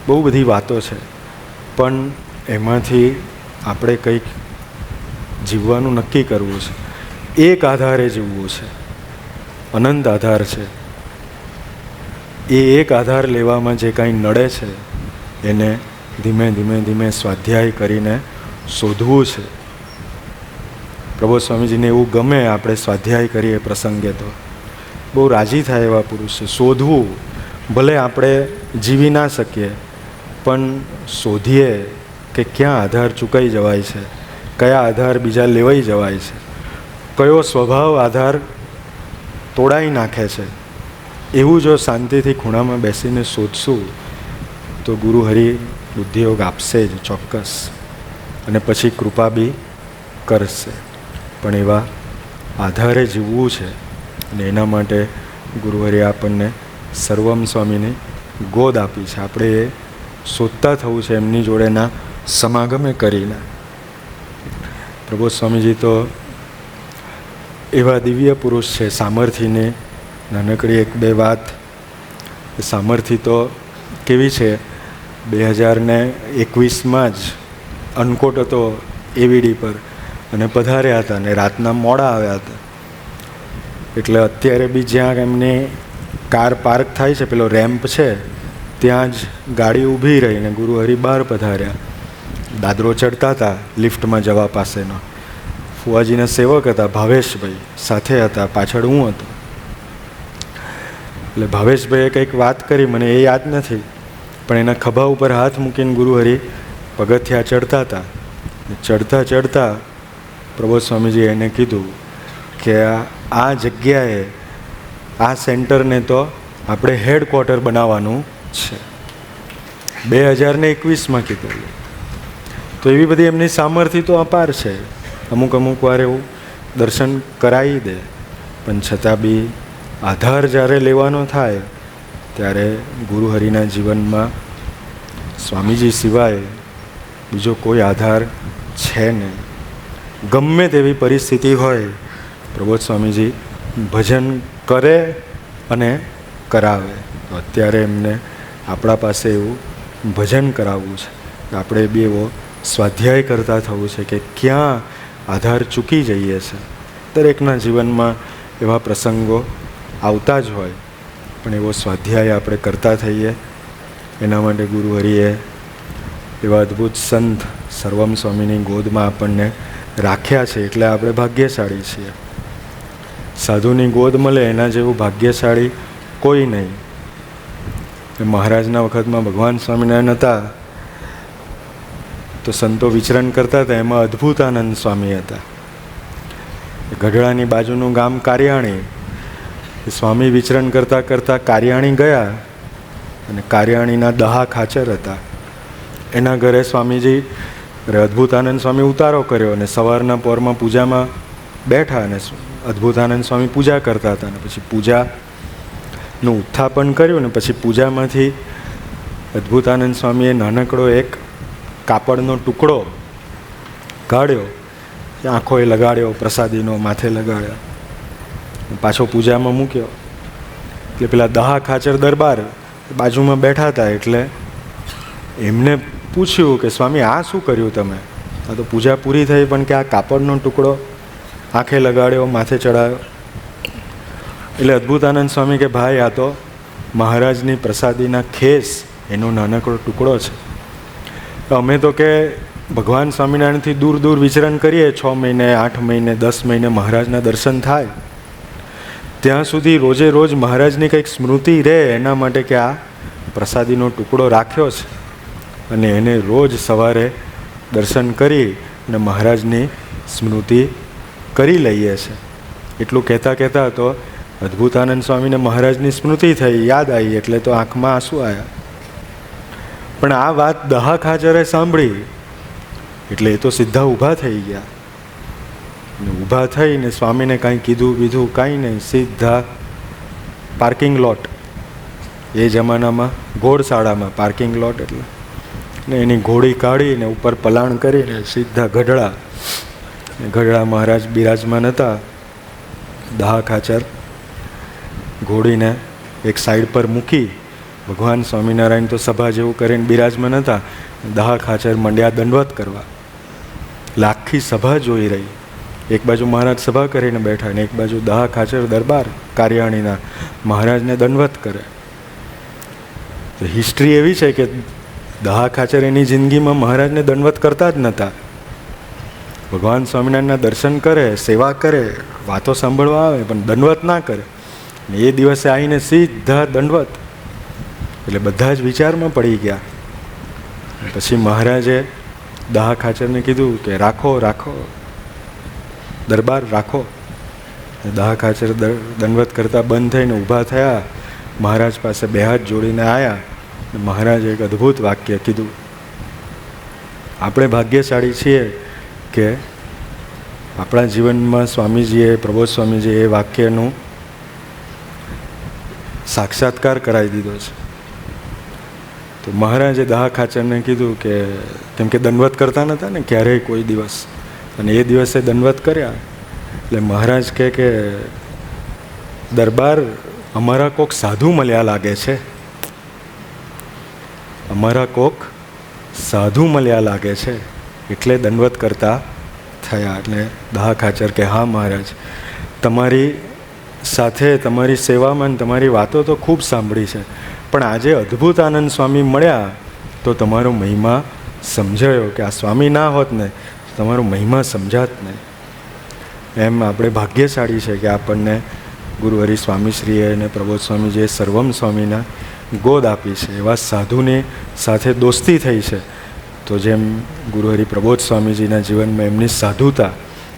બહુ બધી વાતો છે. પણ એમાંથી આપણે કંઈક જીવવાનું નક્કી કરવું છે. એક આધારે જીવવું છે, અનંત આધાર છે. એ એક આધાર લેવામાં જે કાંઈ નડે છે એને ધીમે ધીમે ધીમે સ્વાધ્યાય કરીને શોધવું છે. પ્રભુ સ્વામીજીને એવું ગમે આપણે સ્વાધ્યાય કરીએ પ્રસંગે તો બહુ રાજી થાય એવા પુરુષ છે. શોધવું, ભલે આપણે જીવી ના શકીએ પણ શોધીએ કે ક્યાં આધાર ચૂકાઈ જવાય છે, કયા આધાર બીજા લેવાઈ જવાય છે, કયો સ્વભાવ આધાર તોડાઈ નાખે છે. એવું જો શાંતિથી ખૂણામાં બેસીને શોધશું તો ગુરુહરિ બુદ્ધિયોગ આપશે જ ચોક્કસ, અને પછી કૃપા બી કરશે. પણ એવા આધારે જીવવું છે અને એના માટે ગુરુહરિ આપણને સર્વમ સ્વામીની ગોદ આપી છે. આપણે એ શોધતા થવું છે એમની જોડેના સમાગમે કરીને. પ્રબોધ સ્વામીજી તો એવા દિવ્ય પુરુષ છે. સામર્થ્યની નાનકડી 1-2 વાત. સામર્થ્ય તો કેવી છે, 2021માં જ અનકોટ હતો એવીડી પર અને પધાર્યા હતા અને રાતના મોડા આવ્યા હતા. એટલે અત્યારે બી જ્યાં એમની કાર પાર્ક થાય છે, પેલો રેમ્પ છે, ત્યાં જ ગાડી ઊભી રહીને ગુરુહરિ બહાર પધાર્યા. દાદરો ચડતા હતા લિફ્ટમાં જવા પાસેનો. ફુવાજીના સેવક હતા ભાવેશભાઈ, સાથે હતા, પાછળ હું હતો. એટલે ભાવેશભાઈએ કંઈક વાત કરી, મને એ યાદ નથી, પણ એના ખભા ઉપર હાથ મૂકીને ગુરુહરિ પગથિયા ચડતા હતા. ચડતા ચડતા પ્રબોધ સ્વામીજી એને કીધું કે આ જગ્યાએ આ સેન્ટરને તો આપણે હેડક્વાર્ટર બનાવવાનું છે. 2021માં કીધેલું. તો એવી બધી એમની સામર્થ્ય તો અપાર છે. અમુક વાર એવું દર્શન કરાવી દે, પણ છતાં બી આધાર જ્યારે લેવાનો થાય ત્યારે ગુરુહરિના જીવનમાં સ્વામીજી સિવાય બીજો કોઈ આધાર છે નહીં. ગમે તેવી પરિસ્થિતિ હોય, પ્રબોધ સ્વામીજી ભજન કરે અને કરાવે. તો અત્યારે એમને આપણા પાસે એવું ભજન કરાવવું છે. આપણે બી એવો સ્વાધ્યાય કરતા થવું છે કે ક્યાં આધાર ચૂકી જઈએ છે. દરેકના જીવનમાં એવા પ્રસંગો આવતા જ હોય, પણ એવો સ્વાધ્યાય આપણે કરતા થઈએ. એના માટે ગુરુહરિએ એવા અદ્ભુત સંત સર્વમ સ્વામીની ગોદમાં આપણને રાખ્યા છે, એટલે આપણે ભાગ્યશાળી છીએ. સાધુની ગોદ મળે એના જેવું ભાગ્યશાળી કોઈ નહીં. મહારાજના વખતમાં ભગવાન સ્વામિનારાયણ હતા તો સંતો વિચરણ કરતા હતા. એમાં અદ્ભુતાનંદ સ્વામી હતા. ગઢડાની બાજુનું ગામ કારિયાણી. સ્વામી વિચરણ કરતાં કરતાં કારિયાણી ગયા અને કારિયાણીના દહા ખાચર હતા. એના ઘરે સ્વામીજી અદ્ભુતાનંદ સ્વામી ઉતારો કર્યો અને સવારના પોરમાં પૂજામાં બેઠા અને અદ્ભુતાનંદ સ્વામી પૂજા કરતા હતા. અને પછી પૂજાનું ઉત્થાપન કર્યું ને પછી પૂજામાંથી અદ્ભુતાનંદ સ્વામીએ નાનકડો એક કાપડનો ટુકડો કાઢ્યો, આંખોએ લગાડ્યો, પ્રસાદીનો માથે લગાડ્યો, પાછો પૂજામાં મૂક્યો. એટલે પેલા દહા ખાચર દરબાર બાજુમાં બેઠા હતા, એટલે એમને પૂછ્યું કે સ્વામી આ શું કર્યું તમે? આ તો પૂજા પૂરી થઈ પણ કે આ કાપડનો ટુકડો આંખે લગાડ્યો, માથે ચડાવ્યો. એટલે અદ્ભુતાનંદ સ્વામી કે ભાઈ આ તો મહારાજની પ્રસાદીના ખેસ એનો નાનકડો ટુકડો છે. અમે તો કે ભગવાન સ્વામિનારાયણથી દૂર દૂર વિચરણ કરીએ, 6 મહિને 8 મહિને 10 મહિને મહારાજના દર્શન થાય ત્યાં સુધી રોજે રોજ મહારાજની કંઈક સ્મૃતિ રહે એના માટે કે આ પ્રસાદીનો ટુકડો રાખ્યો છે અને એને રોજ સવારે દર્શન કરી અને મહારાજની સ્મૃતિ કરી લઈએ છે. એટલું કહેતા તો અદ્ભુતાનંદ સ્વામીને મહારાજની સ્મૃતિ થઈ, યાદ આવી, એટલે તો આંખમાં આંસુ આવ્યા. પણ આ વાત દહા ખાચરે સાંભળી એટલે એ તો સીધા ઊભા થઈ ગયા. અને ઊભા થઈને સ્વામીને કાંઈ કીધું બીધું કાંઈ નહીં, સીધા પાર્કિંગ લોટ. એ જમાનામાં ઘોડશાળામાં પાર્કિંગ લોટ એટલે ને એની ઘોડી કાઢીને ઉપર પલાણ કરીને સીધા ગઢડા. ગઢડા મહારાજ બિરાજમાન હતા. દહા ખાચર ઘોડીને એક સાઈડ પર મૂકી, ભગવાન સ્વામિનારાયણ તો સભા જેવું કરીને બિરાજમાન હતા. દહા ખાચર મંડ્યા દંડવત કરવા. આખી સભા જોઈ રહી. એક બાજુ મહારાજ સભા કરીને બેઠા ને એક બાજુ દહા ખાચર દરબાર કારિયાણીના મહારાજને દંડવત કરે. તો હિસ્ટ્રી એવી છે કે દહા ખાચર એની જિંદગીમાં મહારાજને દંડવત કરતા જ નહોતા. ભગવાન સ્વામિનારાયણના દર્શન કરે, સેવા કરે, વાતો સાંભળવા આવે, પણ દંડવત ના કરે. એ દિવસે આવીને સીધા દંડવત. એટલે બધા જ વિચારમાં પડી ગયા. પછી મહારાજે દહા ખાચરને કીધું કે રાખો રાખો દરબાર રાખો. દહા ખાચર દંડવત કરતા બંધ થઈને ઊભા થયા, મહારાજ પાસે બે હાથ જોડીને આવ્યા. મહારાજે એક અદ્ભુત વાક્ય કીધું. આપણે ભાગ્યશાળી છીએ કે આપણા જીવનમાં સ્વામીજીએ, પ્રબોધ સ્વામીજીએ એ વાક્યનું સાક્ષાત્કાર કરાવી દીધો છે. તો મહારાજે દહા ખાચરને કીધું કે કેમ કે દંડવત કરતા નહોતા ને ક્યારેય કોઈ દિવસ, અને એ દિવસે દંડવત કર્યા. એટલે મહારાજ કહે કે દરબાર અમારા કોક સાધુ મળ્યા લાગે છે, અમારા કોક સાધુ મળ્યા લાગે છે, એટલે દંડવત કરતા થયા. એટલે દહા ખાચર કે હા મહારાજ, તમારી સાથે તમારી સેવામાં તમારી વાતો તો ખૂબ સાંભળી છે, પણ આજે અદ્ભુતાનંદ સ્વામી મળ્યા તો તમારો મહિમા સમજાયો કે આ સ્વામી ના હોત ને તમારો મહિમા સમજાત નહીં. એમ આપણે ભાગ્યશાળી છે કે આપણને ગુરુહરિ સ્વામીશ્રીએ અને પ્રબોધ સ્વામીજીએ સર્વમ સ્વામીના ગોદ આપી છે. એવા સાધુની સાથે દોસ્તી થઈ છે. તો જેમ ગુરુહરિ પ્રબોધ સ્વામીજીના જીવનમાં એમની સાધુતા,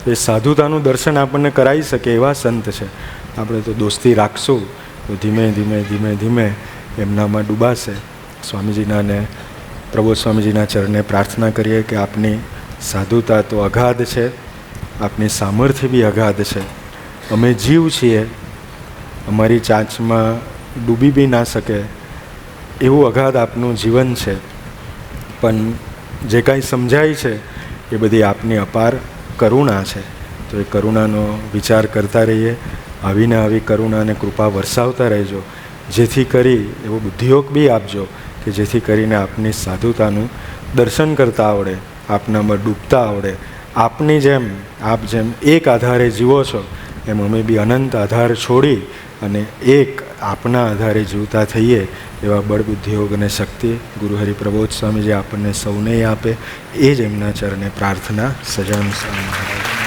એ સાધુતાનું દર્શન આપણને કરાવી શકે એવા સંત છે. આપણે તો દોસ્તી રાખશું તો ધીમે ધીમે ધીમે ધીમે એમનામાં ડૂબાશે. સ્વામીજીના ને પ્રબોધ સ્વામીજીના ચરણે પ્રાર્થના કરીએ કે આપની સાધુતા તો અગાધ છે, આપની સામર્થ્ય બી અગાધ છે. અમે જીવ છીએ, અમારી ચાંચમાં ડૂબી બી ના શકે એવું અગાધ આપનું જીવન છે. પણ જે કાંઈ સમજાય છે એ બધી આપની અપાર કરુણા છે. તો એ કરુણાનો વિચાર કરતા રહીએ. આવીને આવી કરુણા અને કૃપા વરસાવતા રહેજો. જેથી કરી એવો બુદ્ધિયોગ બી આપજો કે જેથી કરીને આપની સાધુતાનું દર્શન કરતા આવડે, આપનામાં ડૂબતા આવડે. આપની જેમ, આપ જેમ એક આધારે જીવો છો એમ અમે બી અનંત આધાર છોડી અને એક આપના આધારે જીવતા થઈએ એવા બળ, બુદ્ધિયોગ અને શક્તિ ગુરુહરિ પ્રબોધ સ્વામીજી આપણને સૌને આપે. એ જ એમના ચરણે પ્રાર્થના. સજાન સ્વામી મહારાજ.